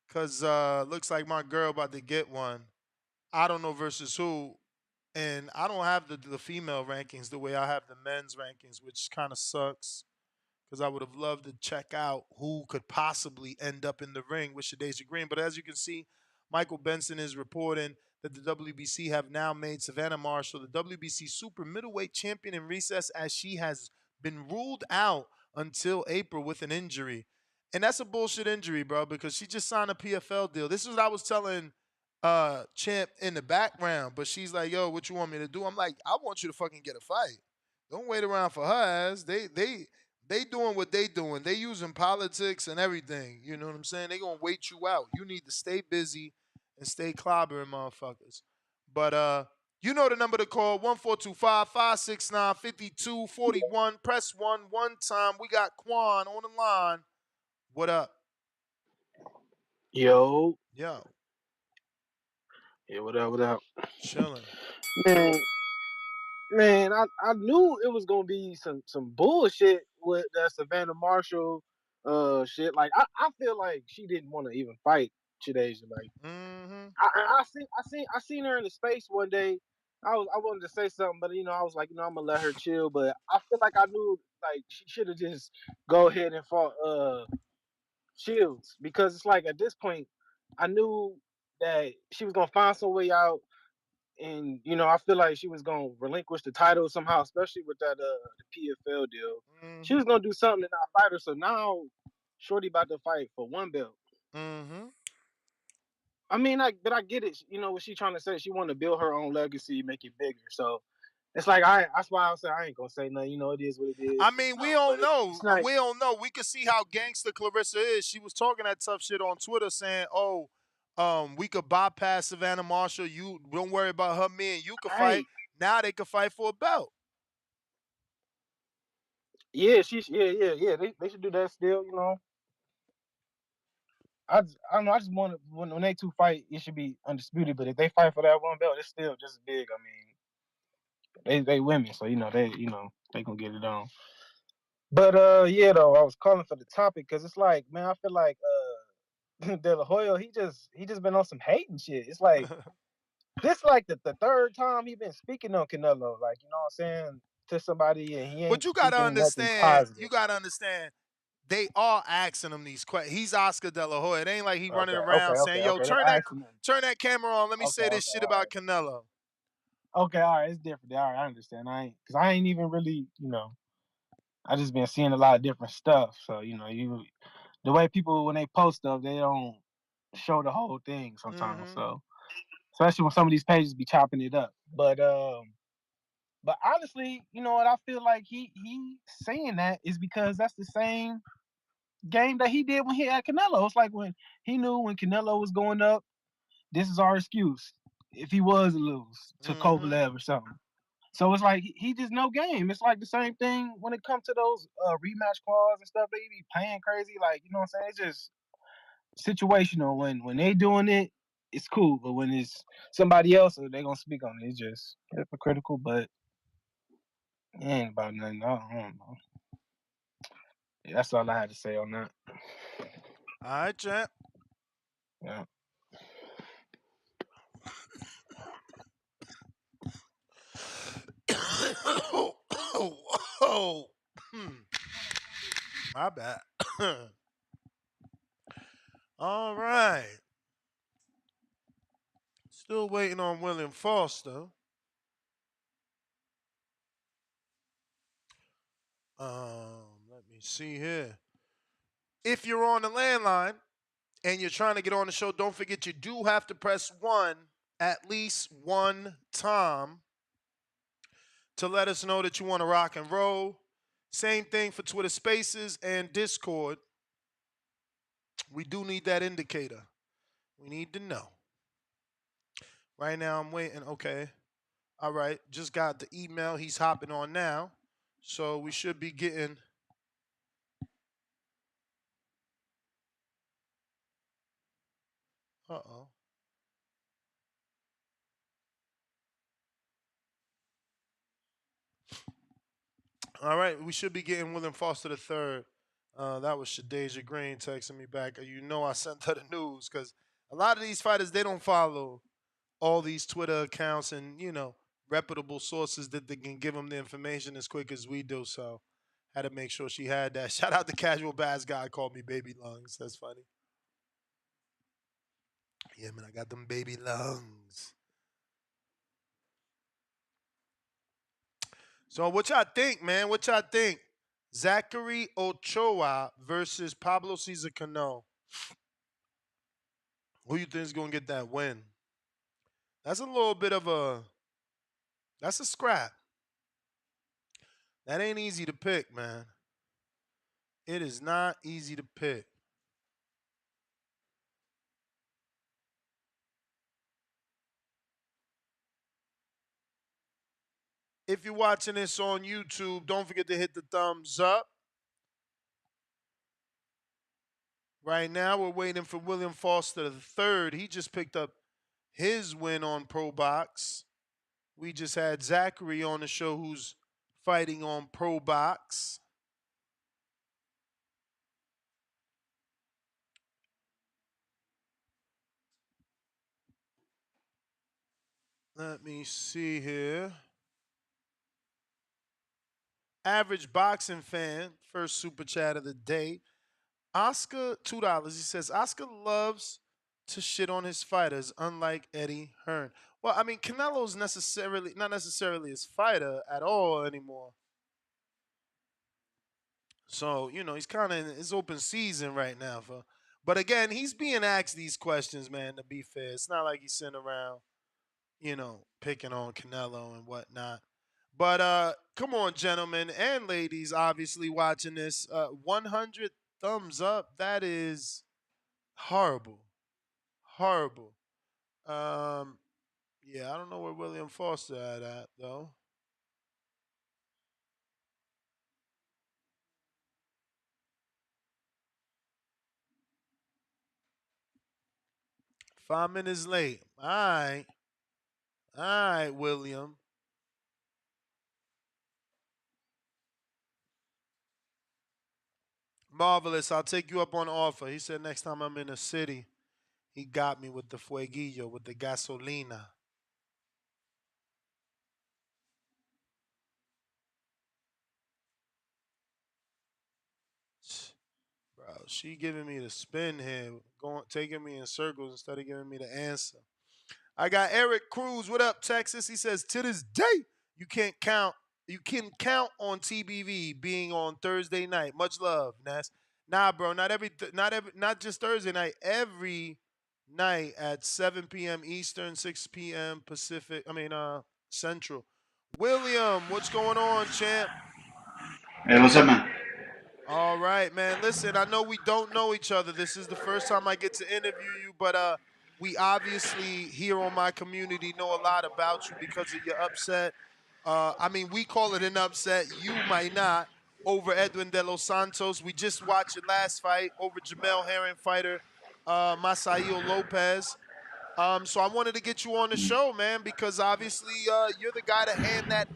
Because looks like my girl about to get one. I don't know versus who. And I don't have the female rankings the way I have the men's rankings, which kind of sucks because I would have loved to check out who could possibly end up in the ring with Shadasia Green. But as you can see, Michael Benson is reporting that the WBC have now made Savannah Marshall the WBC super middleweight champion in recess as she has been ruled out until April with an injury. And that's a bullshit injury, bro, because she just signed a PFL deal. This is what I was telling Champ in the background, but she's like, yo, what you want me to do? I'm like, I want you to fucking get a fight. Don't wait around for her ass. They doing what they doing. They using politics and everything. You know what I'm saying? They gonna wait you out. You need to stay busy and stay clobbering motherfuckers. But you know the number to call, 1-425-569-5241. Press 1 time. We got Quan on the line. What up? Yo. Yo. Yeah, what up, what up? Chilling. Man, I knew it was gonna be some bullshit with that Savannah Marshall shit. Like I feel like she didn't want to even fight Chideja. Like I seen her in the space one day. I wanted to say something, but I was like, I'm gonna let her chill. But I feel like I knew like she should have just go ahead and fought Shields, because it's like at this point I knew that she was gonna find some way out. And I feel like she was gonna relinquish the title somehow, especially with that the PFL deal. She was gonna do something to not fight her. So now, Shorty about to fight for one belt. I mean, but I get it. What she trying to say? She want to build her own legacy, make it bigger. So it's like that's why I say I ain't gonna say nothing. It is what it is. I mean, we don't know. It's not, We don't know. We can see how gangster Clarissa is. She was talking that tough shit on Twitter, saying, "Oh, we could bypass Savannah Marshall. You don't worry about her. Me and you could fight. Now they could fight for a belt." Yeah, yeah. They should do that still. I don't know. I just want when they two fight, it should be undisputed. But if they fight for that one belt, it's still just as big. I mean, they women, so they gonna get it on. But yeah, though I was calling for the topic because it's like, man, I feel like De La Hoya, he just been on some hating shit. It's like this like the third time he been speaking on Canelo, like what I'm saying, to somebody, and he ain't. But you gotta speaking nothing understand. positive. You gotta understand. They are asking him these questions. He's Oscar De La Hoya. It ain't like he running Okay, around saying, "Yo, They turn asking him. that camera on. Let me say this shit about Canelo." Okay, all right, it's different. All right, I understand. I ain't even really, I just been seeing a lot of different stuff. So the way people when they post stuff, they don't show the whole thing sometimes. So especially when some of these pages be chopping it up. But honestly, you know what? I feel like he saying that is because that's the same game that he did when he had Canelo. It's like when he knew when Canelo was going up, this is our excuse if he was to lose to Kovalev or something. So it's like he just no game. It's like the same thing when it comes to those rematch clauses and stuff. They be paying crazy, like what I'm saying. It's just situational. When they doing it, it's cool, but when it's somebody else, they gonna speak on it. It's just hypocritical. But it ain't about nothing. I don't know. Yeah, that's all I had to say on that. All right, champ. Yeah. Oh. My bad. All right. Still waiting on William Foster. Let me see here. If you're on the landline and you're trying to get on the show, don't forget you do have to press 1 at least one time to let us know that you want to rock and roll. Same thing for Twitter Spaces and Discord. We do need that indicator. We need to know. Right now I'm waiting. Okay. All right, just got the email. He's hopping on now. So we should be getting. Uh-oh. All right, we should be getting William Foster the third. That was Shadeja Green texting me back. You know I sent her the news because a lot of these fighters, they don't follow all these Twitter accounts and, reputable sources that they can give them the information as quick as we do. So had to make sure she had that. Shout out to Casual Bass guy called me baby lungs. That's funny. Yeah, man, I got them baby lungs. So what y'all think, man? What y'all think? Zachary Ochoa versus Pablo Cesar Cano. Who you think is going to get that win? That's a little bit of that's a scrap. That ain't easy to pick, man. It is not easy to pick. If you're watching this on YouTube, don't forget to hit the thumbs up. Right now, we're waiting for William Foster III. He just picked up his win on Pro Box. We just had Zachary on the show who's fighting on Pro Box. Let me see here. Average boxing fan, first super chat of the day. Oscar, $2. He says, Oscar loves to shit on his fighters, unlike Eddie Hearn. Well, I mean, Canelo's not necessarily his fighter at all anymore. So, he's kind of in his open season right now. But again, he's being asked these questions, man, to be fair. It's not like he's sitting around, picking on Canelo and whatnot. But come on, gentlemen and ladies, obviously watching this. 100 thumbs up. That is horrible. Horrible. Yeah, I don't know where William Foster at though. Five minutes late. All right. All right, William. Marvelous. I'll take you up on offer. He said next time I'm in the city, he got me with the fueguillo, with the gasolina. Bro, she giving me the spin here, taking me in circles instead of giving me the answer. I got Eric Cruz. What up, Texas? He says, to this day, you can count on TBV being on Thursday night. Much love, Ness. Nah, bro, not just Thursday night. Every night at 7 p.m. Eastern, 6 p.m. Pacific. Central. William, what's going on, champ? Hey, what's up, man? All right, man. Listen, I know we don't know each other. This is the first time I get to interview you, but we obviously here on my community know a lot about you because of your upset. We call it an upset. You might not over Edwin De Los Santos. We just watched your last fight over Jamel Herring fighter Masaio Lopez. So I wanted to get you on the show, man, because obviously you're the guy to hand that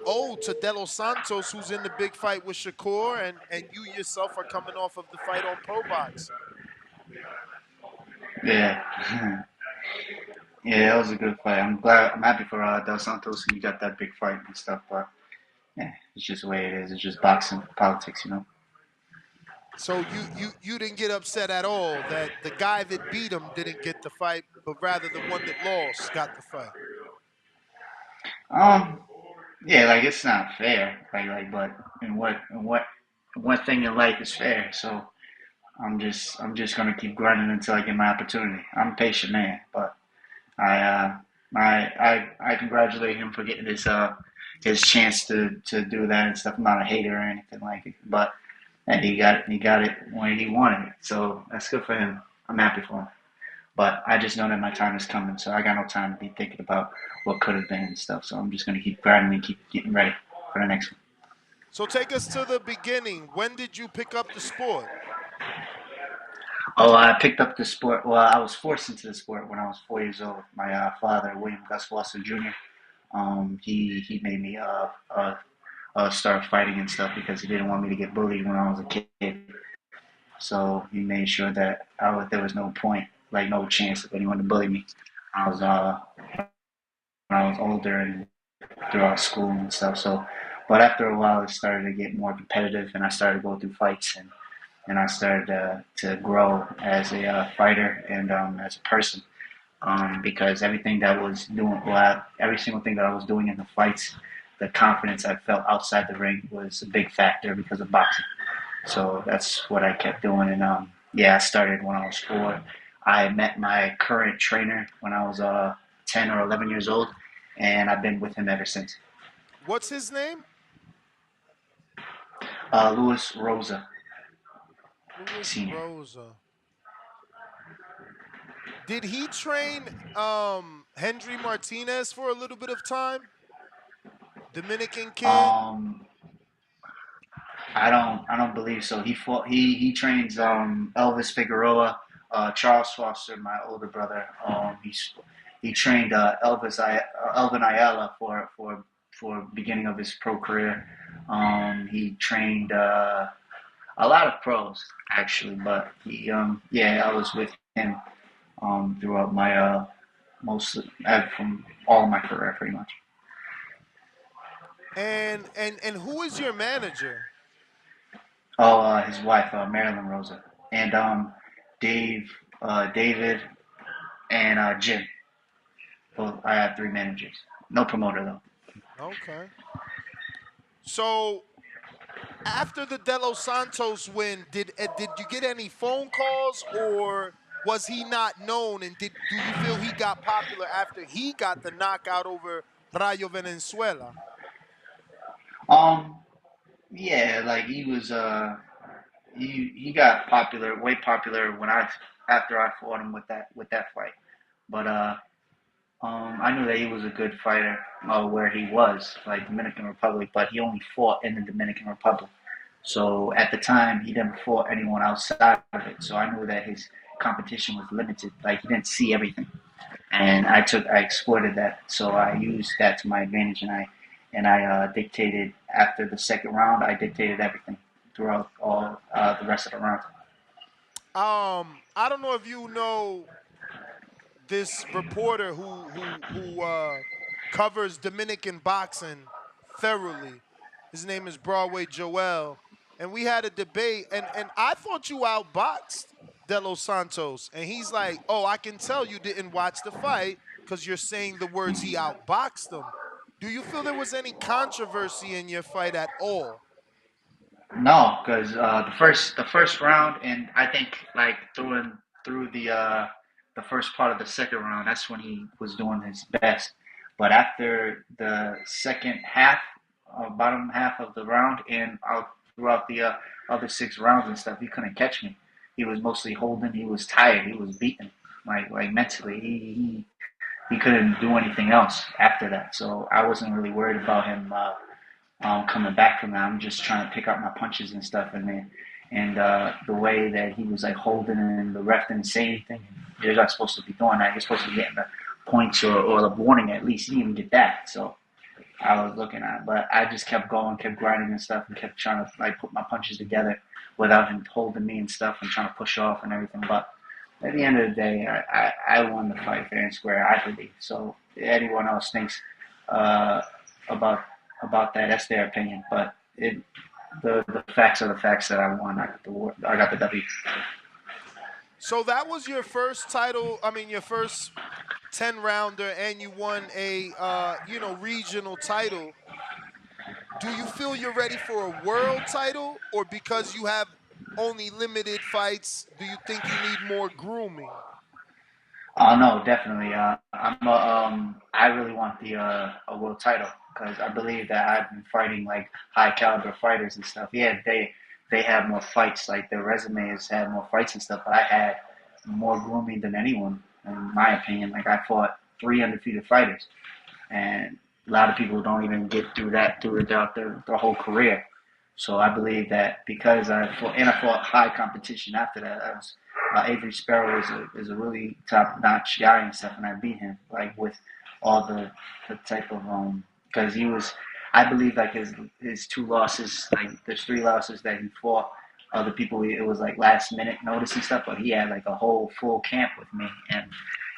ode to De Los Santos, who's in the big fight with Shakur, and you yourself are coming off of the fight on Pro Box. Yeah. Yeah, that was a good fight. I'm happy for Del Santos and you got that big fight and stuff, but yeah, it's just the way it is. It's just boxing, politics, So you didn't get upset at all that the guy that beat him didn't get the fight, but rather the one that lost got the fight. Yeah, like it's not fair, but in what thing in life is fair? So I'm just gonna keep grinding until I get my opportunity. I'm a patient man, but I congratulate him for getting his chance to do that and stuff. I'm not a hater or anything like it, but and he got it when he wanted it. So that's good for him. I'm happy for him. But I just know that my time is coming, so I got no time to be thinking about what could have been and stuff. So I'm just gonna keep grinding and keep getting ready for the next one. So take us to the beginning. When did you pick up the sport? Oh, I picked up the sport. Well, I was forced into the sport when I was 4 years old. My father, William Gus Foster Jr., he made me start fighting and stuff because he didn't want me to get bullied when I was a kid. So he made sure that there was no point, like no chance of anyone to bully me. I was when I was older and throughout school and stuff. So, but after a while, it started to get more competitive, and I started to go through fights, and I started to grow as a fighter and as a person. Because everything that I was doing, every single thing that I was doing in the fights, the confidence I felt outside the ring was a big factor because of boxing. So that's what I kept doing. And I started when I was 4. I met my current trainer when I was 10 or 11 years old, and I've been with him ever since. What's his name? Louis Rosa. Louis Senior. Rosa. Did he train Hendry Martinez for a little bit of time? Dominican kid? I don't believe so. He trains Elvis Figueroa, Charles Foster, my older brother. He trained Elvin Ayala for beginning of his pro career. He trained a lot of pros actually, but I was with him throughout my from all of my career pretty much. And who is your manager? Oh, his wife, Marilyn Rosa, and David, and Jim. Both. I have 3 managers. No promoter though. Okay. So after the De Los Santos win, did you get any phone calls, or was he not known? And do you feel he got popular after he got the knockout over Rayo Venezuela? Yeah, like he was. He got popular, way popular after I fought him with that fight. But I knew that he was a good fighter where he was, like Dominican Republic, but he only fought in the Dominican Republic. So at the time, he never fought anyone outside of it. So I knew that his competition was limited. Like he didn't see everything, and I exploited that. So I used that to my advantage, and I dictated after the second round. I dictated everything throughout all the rest of the round. I don't know if you know this reporter who covers Dominican boxing thoroughly. His name is Broadway Joel, and we had a debate, and I thought you outboxed De Los Santos, and he's like, "Oh, I can tell you didn't watch the fight because you're saying the words he outboxed him." Do you feel there was any controversy in your fight at all? No, because the first round, and I think like through the first part of the second round, that's when he was doing his best. But after the second half, bottom half of the round, and out throughout the other 6 rounds and stuff, he couldn't catch me. He was mostly holding. He was tired. He was beaten, like mentally. He couldn't do anything else after that. So I wasn't really worried about him. Coming back from that, I'm just trying to pick up my punches and stuff, and the way that he was like holding and the ref didn't say anything. You're not supposed to be doing that. You're supposed to be getting the points or the warning at least. He didn't even get that. So I was looking at it, but I just kept going, kept grinding and stuff, and kept trying to like put my punches together without him holding me and stuff and trying to push off and everything. But at the end of the day, I won the fight fair and square, I believe. So anyone else thinks about that, that's their opinion. But the facts are the facts that I won. I got the W. So that was your first title. I mean, your first 10-rounder, and you won a regional title. Do you feel you're ready for a world title, or because you have only limited fights, do you think you need more grooming? Oh no, definitely. I really want a world title because I believe that I've been fighting like high caliber fighters and stuff. Yeah, they have more fights. Like their resumes had more fights and stuff. But I had more gloomy than anyone, in my opinion. Like, I fought 3 undefeated fighters, and a lot of people don't even get through that throughout their whole career. So I believe that because I fought high competition after that. Avery Sparrow is a really top notch guy and stuff, and I beat him like with all the type of because he was. I believe like his 2 losses, like there's 3 losses that he fought. Other people, it was like last minute notice and stuff, but he had like a whole full camp with me, and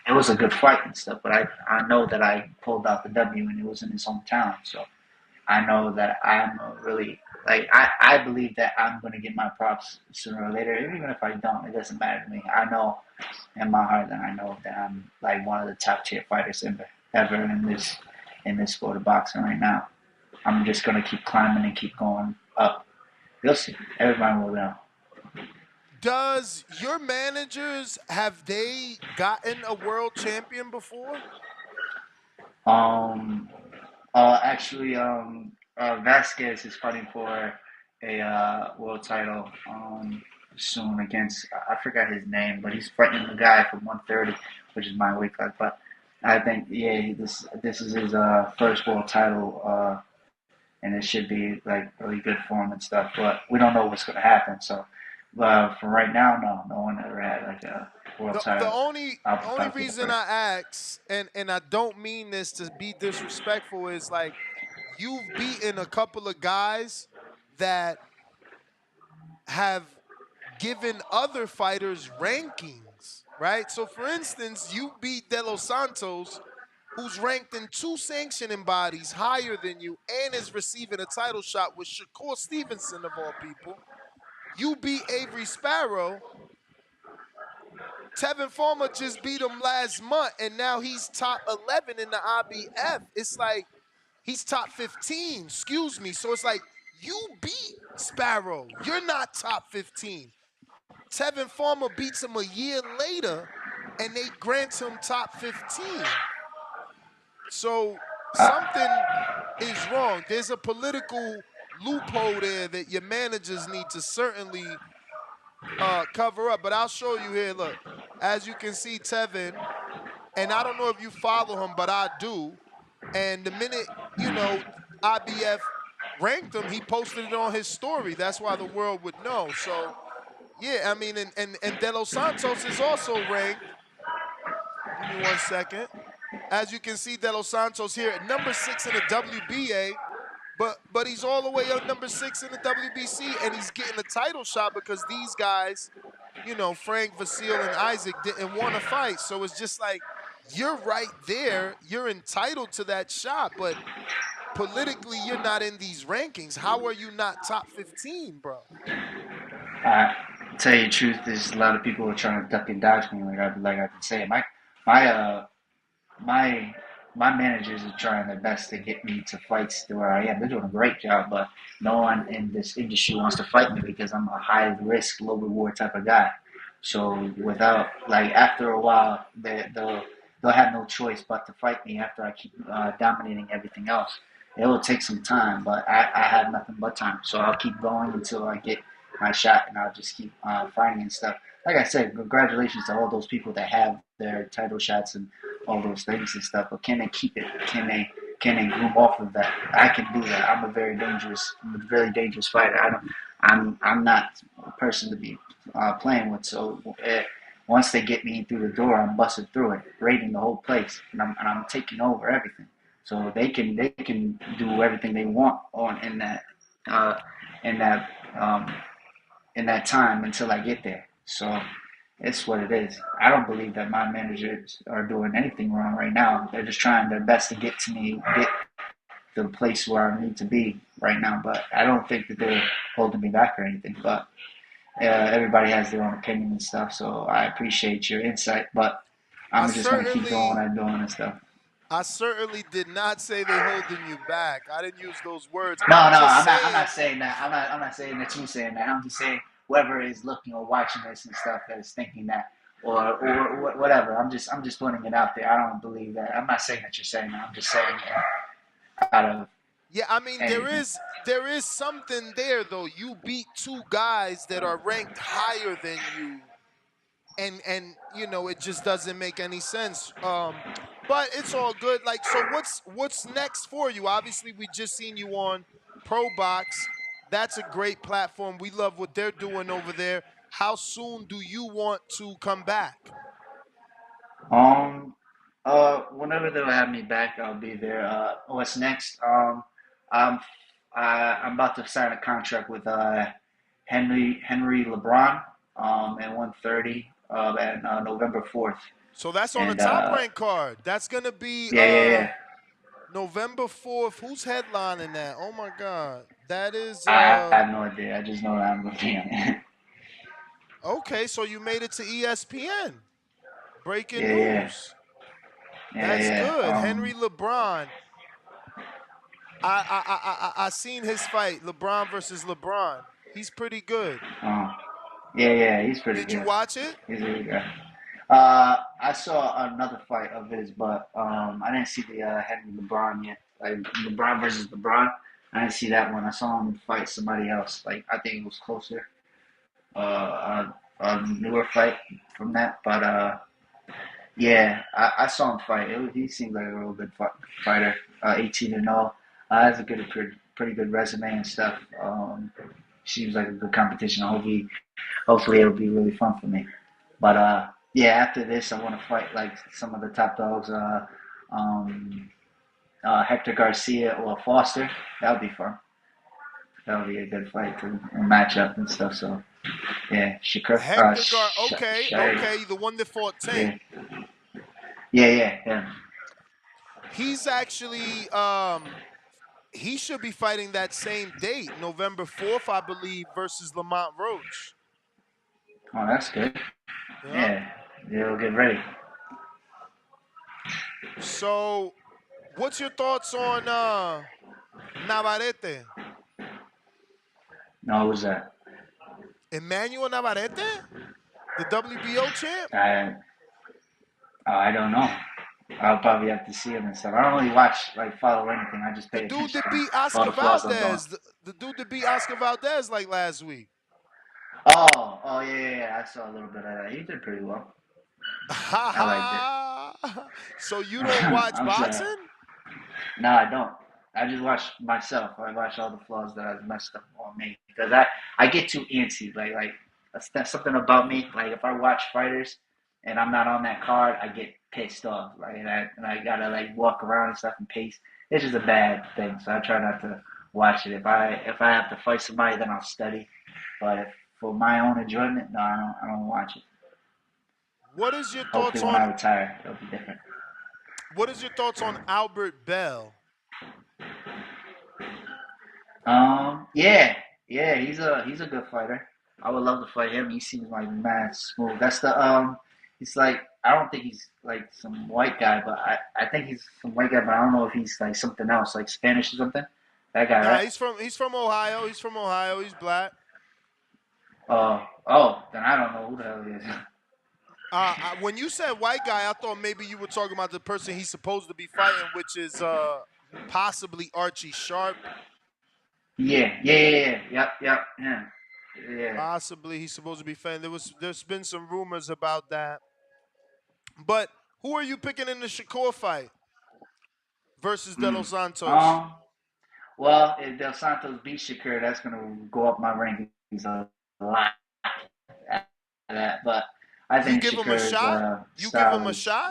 it was a good fight and stuff. But I know that I pulled out the W, and it was in his hometown, so I know that I'm a really like I believe that I'm gonna get my props sooner or later. Even if I don't, it doesn't matter to me. I know in my heart that I know that I'm like one of the top tier fighters ever in this sport of boxing right now. I'm just gonna keep climbing and keep going up. You'll see. Everybody will know. Does your managers, have they gotten a world champion before? Actually, Vasquez is fighting for a world title soon against I forgot his name, but he's fighting the guy from 130, which is my weight class. But I think this is his first world title, and it should be like really good for him and stuff. But we don't know what's going to happen. So for right now, no one ever had like a world title. The only reason I ask, and I don't mean this to be disrespectful, is like you've beaten a couple of guys that have given other fighters rankings, right? So for instance, you beat De Los Santos, who's ranked in 2 sanctioning bodies higher than you and is receiving a title shot with Shakur Stevenson of all people. You beat Avery Sparrow. Tevin Farmer just beat him last month, and now he's top 11 in the IBF. It's like he's top 15, excuse me. So it's like you beat Sparrow. You're not top 15. Tevin Farmer beats him a year later, and they grant him top 15. So something is wrong. There's a political loophole there that your managers need to certainly cover up. But I'll show you here. Look, as you can see, Tevin, and I don't know if you follow him, but I do. And the minute, IBF ranked him, he posted it on his story. That's why the world would know. So, yeah, I mean, and De Los Santos is also ranked. Give me 1 second. As you can see, De Los Santos here at number 6 in the WBA, but he's all the way up number 6 in the WBC, and he's getting a title shot because these guys, Frank, Vasile, and Isaac didn't want to fight. So it's just like, you're right there. You're entitled to that shot, but politically, you're not in these rankings. How are you not top 15, bro? Tell you the truth, there's a lot of people who are trying to duck and dodge me, like I've been saying. My managers are trying their best to get me to fights to where I am. They're doing a great job, but no one in this industry wants to fight me because I'm a high risk, low reward type of guy. So after a while, they'll have no choice but to fight me after I keep dominating everything else. It will take some time, but I have nothing but time. So I'll keep going until I get my shot, and I'll just keep fighting and stuff. Like I said, congratulations to all those people that have their title shots and all those things and stuff. But can they keep it? Can they groom off of that? I can do that. I'm a very dangerous fighter. I'm not a person to be playing with. So once they get me through the door, I'm busting through it, raiding the whole place, and I'm taking over everything. So they can do everything they want in that time until I get there. So it's what it is. I don't believe that my managers are doing anything wrong right now. They're just trying their best to get to me, get to the place where I need to be right now. But I don't think that they're holding me back or anything. But everybody has their own opinion and stuff. So I appreciate your insight. But I'm just going to keep doing what I'm doing and stuff. I certainly did not say they're holding you back. I didn't use those words. No, I'm not saying that. I'm not saying that you're saying that. I'm just saying whoever is looking or watching this and stuff that is thinking that or whatever. I'm just putting it out there. I don't believe that. I'm not saying that you're saying that. I'm just saying it out of. Yeah, I mean there is something there though. You beat 2 guys that are ranked higher than you and it just doesn't make any sense. But it's all good. Like, so what's next for you? Obviously, we just seen you on Pro Box. That's a great platform. We love what they're doing over there. How soon do you want to come back? Um, whenever they'll have me back, I'll be there. What's next? I'm I'm about to sign a contract with Henry LeBron at 130 at November 4th, So that's on the and top rank card. That's gonna be yeah. November 4th. Who's headlining that? Oh my God. That is I have no idea. I just know that I'm gonna be on it. okay, so you made it to ESPN. Breaking Yeah. news. Yeah, That's yeah. good. Henry LeBron. I seen his fight, LeBron versus LeBron. He's pretty good. Yeah, he's pretty Did you good. watch it? He's really good. I saw another fight of his, but I didn't see the Henry LeBron yet. Like LeBron versus LeBron, I didn't see that one. I saw him fight somebody else. Like I think it was closer. A newer fight from that, but yeah, I saw him fight. He seemed like a real good fighter. 18-0. Has a pretty good resume and stuff. Seems like a good competition. Hopefully it'll be really fun for me. But yeah, after this, I want to fight like some of the top dogs. Hector Garcia or Foster. That would be fun. That would be a good fight to match up and stuff. So yeah, Shakur. Okay, the one that fought Tank. Yeah. He's actually he should be fighting that same date, November 4th, I believe, versus Lamont Roach. Oh, that's good. Yeah, they'll get ready. So, what's your thoughts on Navarrete? No, who's that? Emmanuel Navarrete? The WBO champ? I don't know. I'll probably have to see him and stuff. I don't really follow anything. I just pay The dude attention that to beat all Oscar the flaws I'm doing. Valdez. The dude that beat Oscar Valdez like last week. Oh, yeah. I saw a little bit of that. He did pretty well. I liked it. So you don't watch boxing? Sorry. No, I don't. I just watch myself. I watch all the flaws that I've messed up on me because I get too antsy. Like that's something about me. Like if I watch fighters and I'm not on that card, I get pissed off. Like and I gotta like walk around and stuff and pace. It's just a bad thing. So I try not to watch it. If I have to fight somebody, then I'll study. But if for my own enjoyment, no, I don't watch it. What is your thoughts Hopefully when I retire, it'll be different. What is your thoughts on Albert Bell? Yeah, he's a good fighter. I would love to fight him. He seems like mad smooth. That's the he's like I don't think he's like some white guy, but I think he's some white guy, but I don't know if he's like something else, like Spanish or something. That guy, right? He's from Ohio. He's from Ohio. He's black. Then I don't know who the hell he is. When you said white guy, I thought maybe you were talking about the person he's supposed to be fighting, which is possibly Archie Sharp. Yeah. Possibly he's supposed to be fighting. There's been some rumors about that. But who are you picking in the Shakur fight versus De Los Santos? Well, if Dos Santos beats Shakur, that's going to go up my rankings a lot. But I think Shakur's style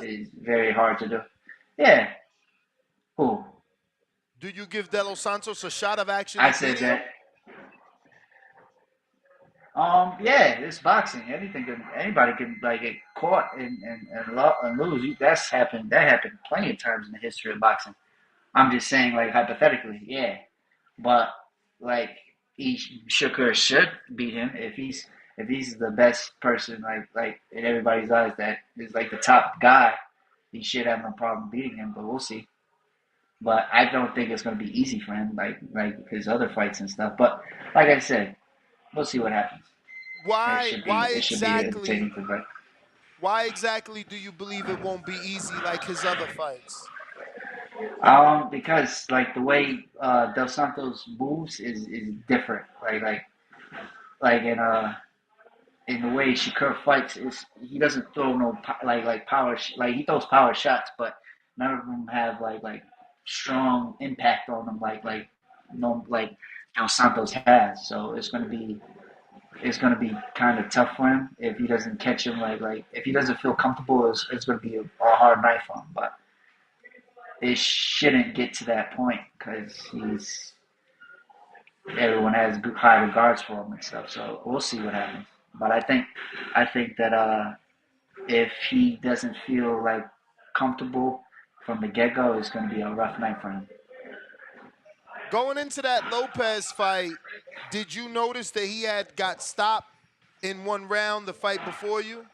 is very hard to do. Yeah. Who? Do you give De Los Santos a shot of actually beating him? Yeah, it's boxing. Anybody can like get caught and lose. That's happened. That happened plenty of times in the history of boxing. I'm just saying, like hypothetically, yeah. But like, Shakur should beat him if he's the best person, like in everybody's eyes, that is like the top guy. He should have no problem beating him, but we'll see. But I don't think it's going to be easy for him, like his other fights and stuff. But like I said, we'll see what happens. Why exactly do you believe it won't be easy like his other fights? Because like the way Dos Santos moves is different. Like in in the way Shakur fights is he doesn't throw no power like he throws power shots, but none of them have like strong impact on them like no like Dos Santos has. So it's gonna be kind of tough for him if he doesn't catch him like if he doesn't feel comfortable. It's gonna be a hard night for him, but it shouldn't get to that point because everyone has high regards for him and stuff. So we'll see what happens. But I think that if he doesn't feel like comfortable from the get go, it's going to be a rough night for him. Going into that Lopez fight, did you notice that he had got stopped in one round the fight before you?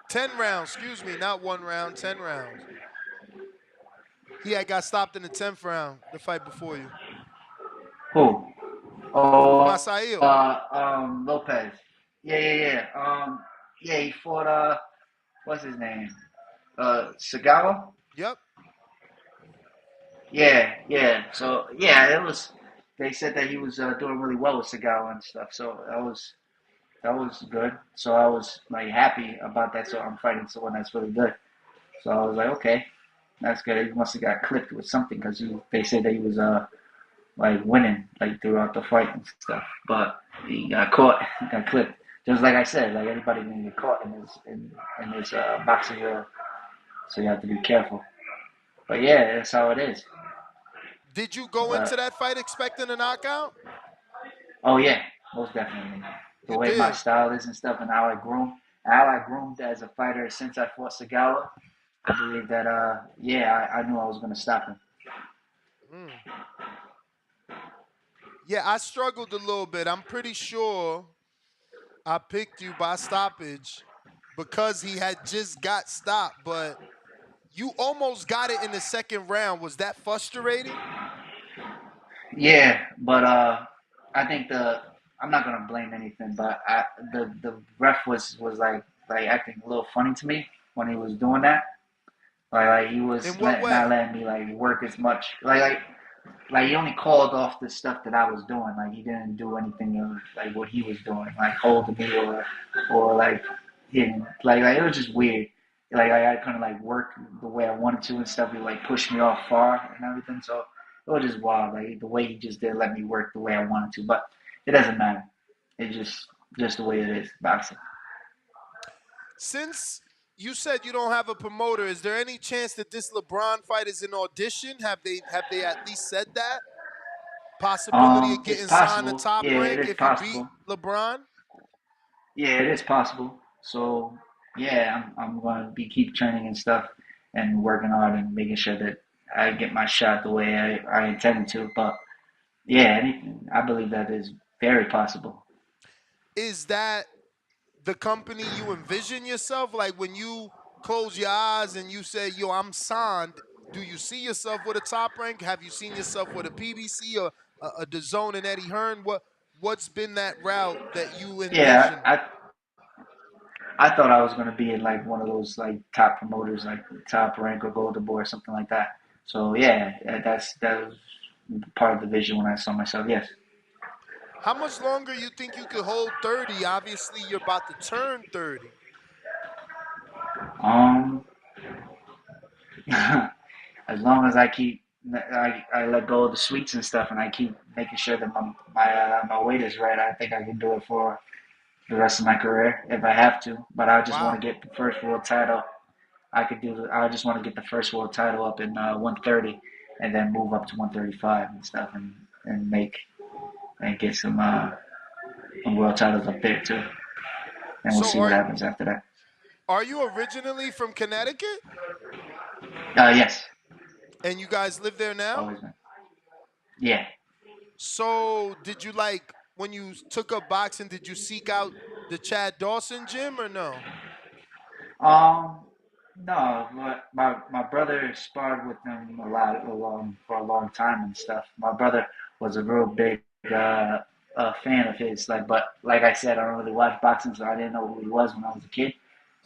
10 rounds, excuse me, not 1 round, 10 rounds. He had got stopped in the 10th round the fight before you. Who? Oh, Masail. Lopez. Yeah. Yeah, he fought what's his name? Sagawa? Yep. Yeah. So yeah, it was. They said that he was doing really well with Sagawa and stuff. So that was good. So I was like happy about that. So I'm fighting someone that's really good. So I was like, okay, that's good. He must have got clipped with something because they said that he was like winning like throughout the fight and stuff. But he got caught, he got clipped. Just like I said, like anybody can get caught in this boxing world. So you have to be careful. But yeah, that's how it is. Did you go into that fight expecting a knockout? Oh yeah, most definitely. The way my style is and stuff, and how I groomed as a fighter since I fought Sagawa, I believe that I knew I was gonna stop him. Yeah, I struggled a little bit. I'm pretty sure I picked you by stoppage because he had just got stopped, but you almost got it in the second round. Was that frustrating? Yeah, but I think I'm not gonna blame anything, but the ref was like acting a little funny to me when he was doing that. Like he was not letting me like work as much. Like he only called off the stuff that I was doing. Like he didn't do anything of like what he was doing, like holding me or like hitting. Like it was just weird. Like I couldn't like work the way I wanted to and stuff. He like pushed me off far and everything. So it was just wild. Like the way he just didn't let me work the way I wanted to. But it doesn't matter. It's just the way it is, boxing. Since you said you don't have a promoter, is there any chance that this LeBron fight is an audition? Have they at least said that? Possibility of getting signed to Top Rank if you beat LeBron? Yeah, it is possible. So yeah, I'm going to keep training and stuff and working hard and making sure that I get my shot the way I intended to. But yeah, I believe that is very possible. Is that the company you envision yourself? Like when you close your eyes and you say, yo, I'm signed, do you see yourself with a Top Rank? Have you seen yourself with a PBC or a DAZN and Eddie Hearn? What's been that route that you envision? Yeah, I thought I was going to be in like one of those like top promoters, like Top Rank or Golden Boy or something like that. So yeah, that was part of the vision when I saw myself. Yes. How much longer you think you could hold 30? Obviously, you're about to turn 30. As long as I let go of the sweets and stuff, and I keep making sure that my weight is right, I think I can do it for the rest of my career if I have to. But I just want to get the first world title. I just want to get the first world title up in 130, and then move up to 135 and stuff, and get some world titles up there too. And we'll see what happens after that. Are you originally from Connecticut? Yes. And you guys live there now? Always been. Yeah. So did you when you took up boxing, did you seek out the Chad Dawson gym or no? No, but my brother sparred with him for a long time and stuff. My brother was a real big fan of his. But like I said, I don't really watch boxing, so I didn't know who he was when I was a kid.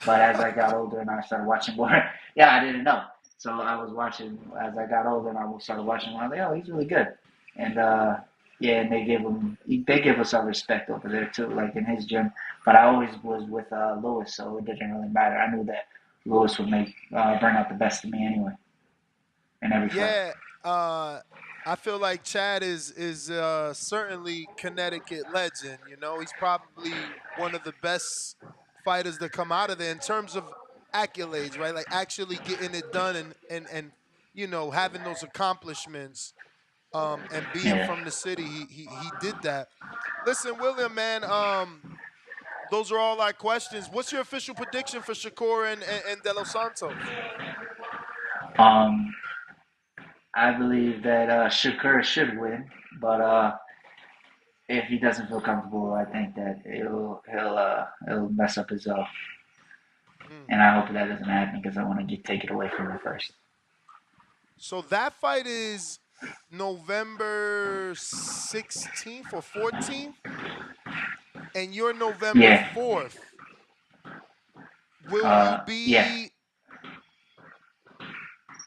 But as I got older and I started watching more, yeah, I didn't know. So I was watching as I got older, and I started watching. I was like, oh, he's really good. And yeah, and they give us our respect over there too, like in his gym. But I always was with Lewis, so it didn't really matter. I knew that Lewis would bring out the best of me anyway in every fight. Yeah, I feel like Chad is certainly Connecticut legend. You know, he's probably one of the best fighters to come out of there in terms of accolades, right? Like actually getting it done and you know having those accomplishments and being Yeah. from the city. He did that. Listen, William, man. Those are all our questions. What's your official prediction for Shakur and De Los Santos? I believe that Shakur should win, but if he doesn't feel comfortable, I think that he'll mess up his and I hope that doesn't happen because I want to take it away from him first. So that fight is November 16th or 14th, and you're November 4th. Will you be? Yeah.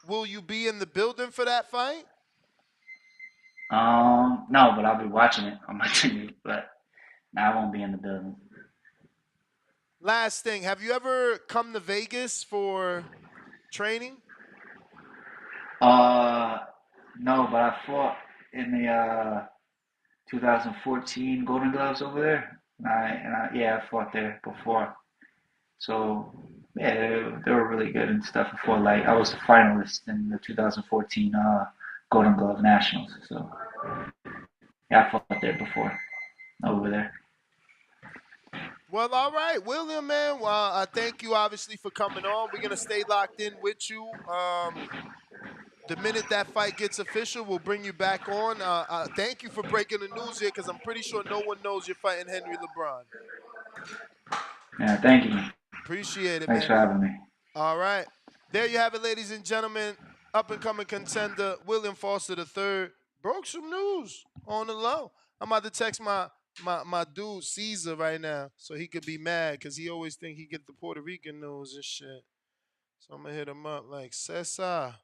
Will you be in the building for that fight? No, but I'll be watching it on my TV. But no, I won't be in the building. Last thing, have you ever come to Vegas for training? No, but I fought in the 2014 Golden Gloves over there. I fought there before. So yeah, they were really good and stuff. Before, like I was a finalist in the 2014 Golden Glove Nationals. So yeah, I fought there before over there. Well, all right, William, man. Well, thank you obviously for coming on. We're gonna stay locked in with you. The minute that fight gets official, we'll bring you back on. Thank you for breaking the news here, because I'm pretty sure no one knows you're fighting Henry LeBron. Yeah, thank you. Appreciate it, Thanks man. for having me. All right. There you have it, ladies and gentlemen. Up-and-coming contender, William Foster III. Broke some news on the low. I'm about to text my dude, Caesar, right now, so he could be mad, because he always think he get the Puerto Rican news and shit. So I'm going to hit him up like, Cesar,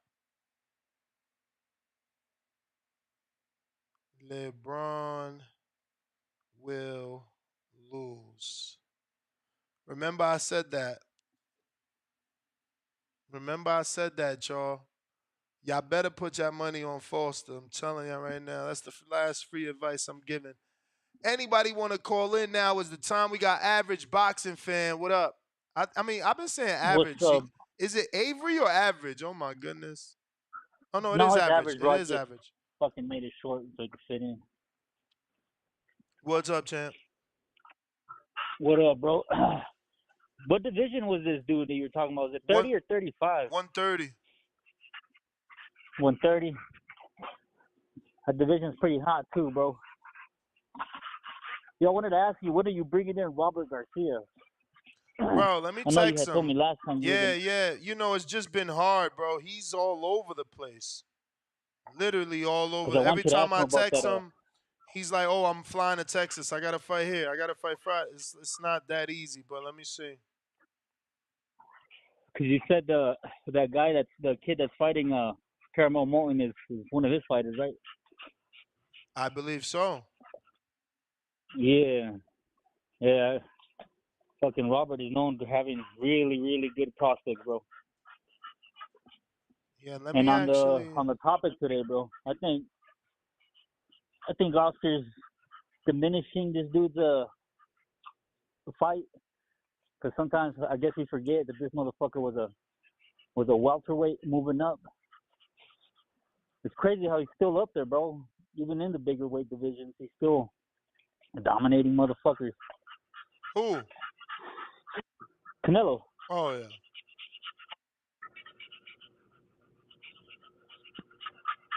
LeBron will lose. Remember I said that. Remember I said that, y'all. Y'all better put your money on Foster. I'm telling y'all right now. That's the last free advice I'm giving. Anybody want to call in now is the time. We got Average Boxing Fan. What up? I mean, I've been saying average. What's up? Is it Avery or Average? Oh, my goodness. Oh, no, it No, is it's average. bro. It is average. Fucking made it short so it could fit in. What's up, champ? What up, bro? What division was this dude that you were talking about? Was it 30 or 35? 130. 130. That division's pretty hot too, bro. Yo, I wanted to ask you, when are you bringing in Robert Garcia? Bro, let me I know you text had told me him. last time. Yeah. You know, it's just been hard, bro. He's all over the place. Literally all over. Every time I text him, he's like, oh, I'm flying to Texas. I got to fight here. I got to fight Friday. It's not that easy, but let me see. Because you said that guy, the kid that's fighting Caramel Mountain is one of his fighters, right? I believe so. Yeah. Fucking Robert is known for having really, really good prospects, bro. Yeah, let and me on actually... on the topic today, bro, I think Oscar's diminishing this dude's fight, because sometimes I guess we forget that this motherfucker was a welterweight moving up. It's crazy how he's still up there, bro. Even in the bigger weight divisions, he's still dominating motherfuckers. Who? Canelo. Oh, yeah.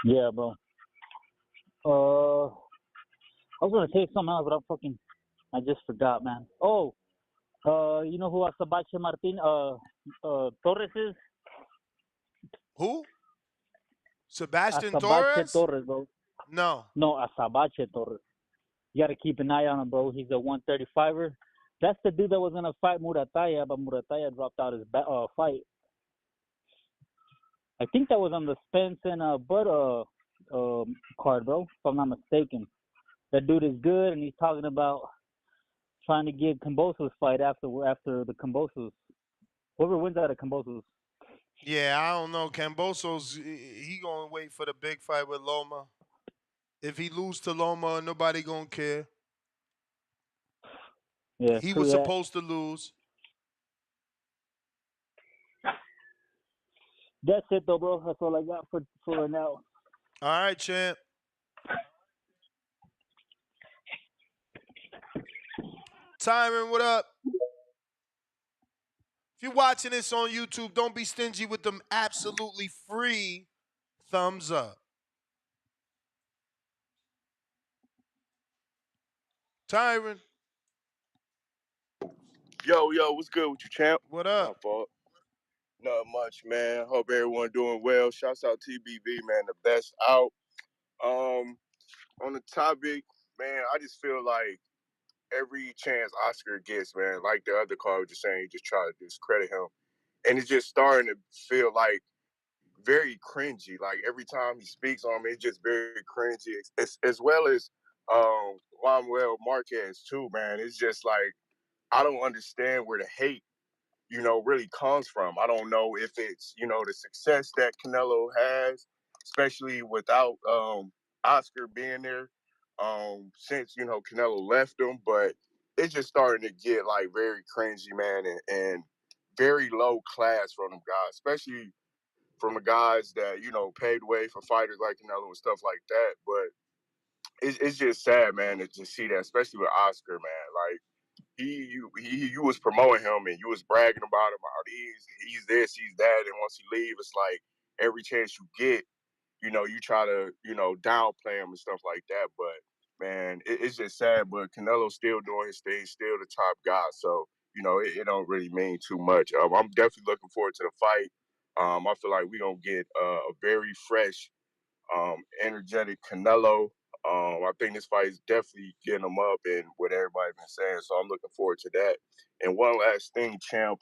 Yeah, bro. I was gonna say something else, but I just forgot, man. Oh, you know who Asabache Martin Torres is? Who? Sebastian Asabache Torres, bro. No, Asabache Torres. You gotta keep an eye on him, bro. He's a 135er. That's the dude that was gonna fight Murataya, but Murataya dropped out his fight. I think that was on the Spence and Bud card, bro, if I'm not mistaken. That dude is good, and he's talking about trying to get Kambosos fight after the Kambosos. Whoever wins out of Kambosos. Yeah, I don't know. Camboso's he gonna wait for the big fight with Loma. If he lose to Loma, nobody gonna care. Yeah, He true was that. supposed to lose. That's it, though, bro. That's all I got for right now. All right, champ. Tyron, what up? If you're watching this on YouTube, don't be stingy with them absolutely free thumbs up. Tyron. Yo, what's good with you, champ? What up? My fault. Not much, man. Hope everyone doing well. Shouts out TBV, man, the best out. On the topic, man, I just feel like every chance Oscar gets, man, like the other card was just saying, you just try to discredit him. And it's just starting to feel like very cringy. Like every time he speaks on me, it's just very cringy. As well as Juan Marquez too, man. It's just like I don't understand where the hate really comes from. I don't know if it's, the success that Canelo has, especially without Oscar being there since, Canelo left him. But it's just starting to get like very cringy, man, and very low class from them guys, especially from the guys that, paved way for fighters like Canelo and stuff like that. But it's just sad, man, to just see that, especially with Oscar, man. Like, you was promoting him and you was bragging about him. He's this, he's that, and once he leave, it's like every chance you get, you try to downplay him and stuff like that. But man, it's just sad. But Canelo's still doing his thing, still the top guy. So it don't really mean too much. I'm definitely looking forward to the fight. I feel like we're gonna get a very fresh, energetic Canelo. I think this fight is definitely getting him up and what everybody's been saying. So I'm looking forward to that. And one last thing, champ.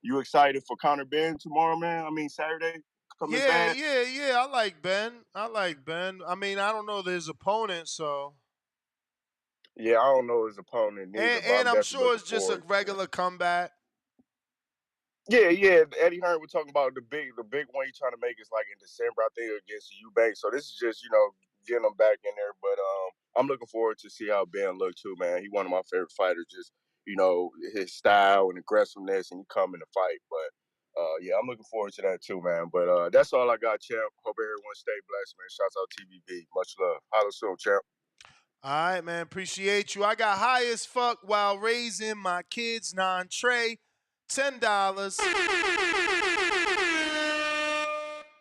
You excited for Conor Ben tomorrow, man? I mean Saturday coming back. Yeah. I like Ben. I mean, I don't know his opponent, so. Yeah, I don't know his opponent neither, but And I'm definitely sure it's looking just a forward. regular comeback. Yeah. Eddie Hearn, we're talking about the big one he's trying to make is like in December, I think, against Eubank. So this is just, getting him back in there. But I'm looking forward to see how Ben look too, man. He one of my favorite fighters, just, his style and aggressiveness, and he come in the fight. But yeah, I'm looking forward to that too, man. But that's all I got, champ. Hope everyone stay blessed, man. Shouts out TBB. Much love. Holla soon, champ. All right, man. Appreciate you. I got high as fuck while raising my kids' non-tray. $10.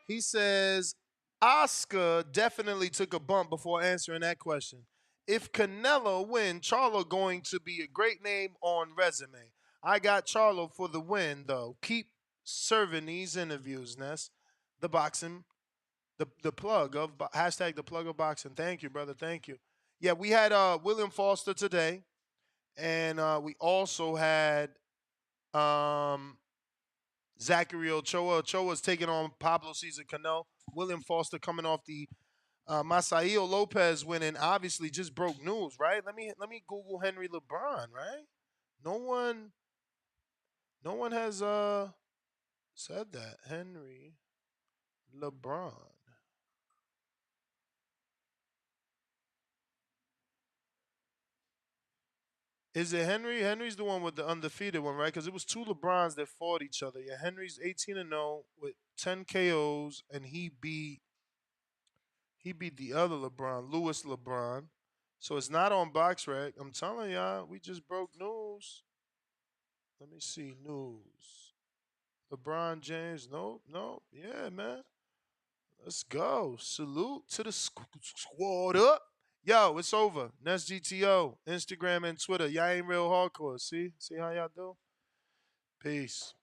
He says, Oscar definitely took a bump before answering that question. If Canelo win, Charlo going to be a great name on resume. I got Charlo for the win, though. Keep serving these interviews, Ness. The boxing, the plug of, hashtag the plug of boxing. Thank you, brother. Thank you. Yeah, we had William Foster today, and we also had Zachary Ochoa. Ochoa's taking on Pablo Cesar Cano. William Foster coming off the Masaio Lopez win, and obviously just broke news, right? Let me Google Henry LeBron, right? No one has said that. Henry LeBron. Is it Henry? Henry's the one with the undefeated one, right? Because it was two LeBrons that fought each other. Yeah, Henry's 18-0 with 10 KOs, and he beat the other LeBron, Lewis LeBron. So it's not on BoxRec. I'm telling y'all, we just broke news. Let me see news. LeBron James, no, yeah, man. Let's go. Salute to the squad up. Yo, it's over. Nest GTO, Instagram and Twitter. Y'all ain't real hardcore. See how y'all do? Peace.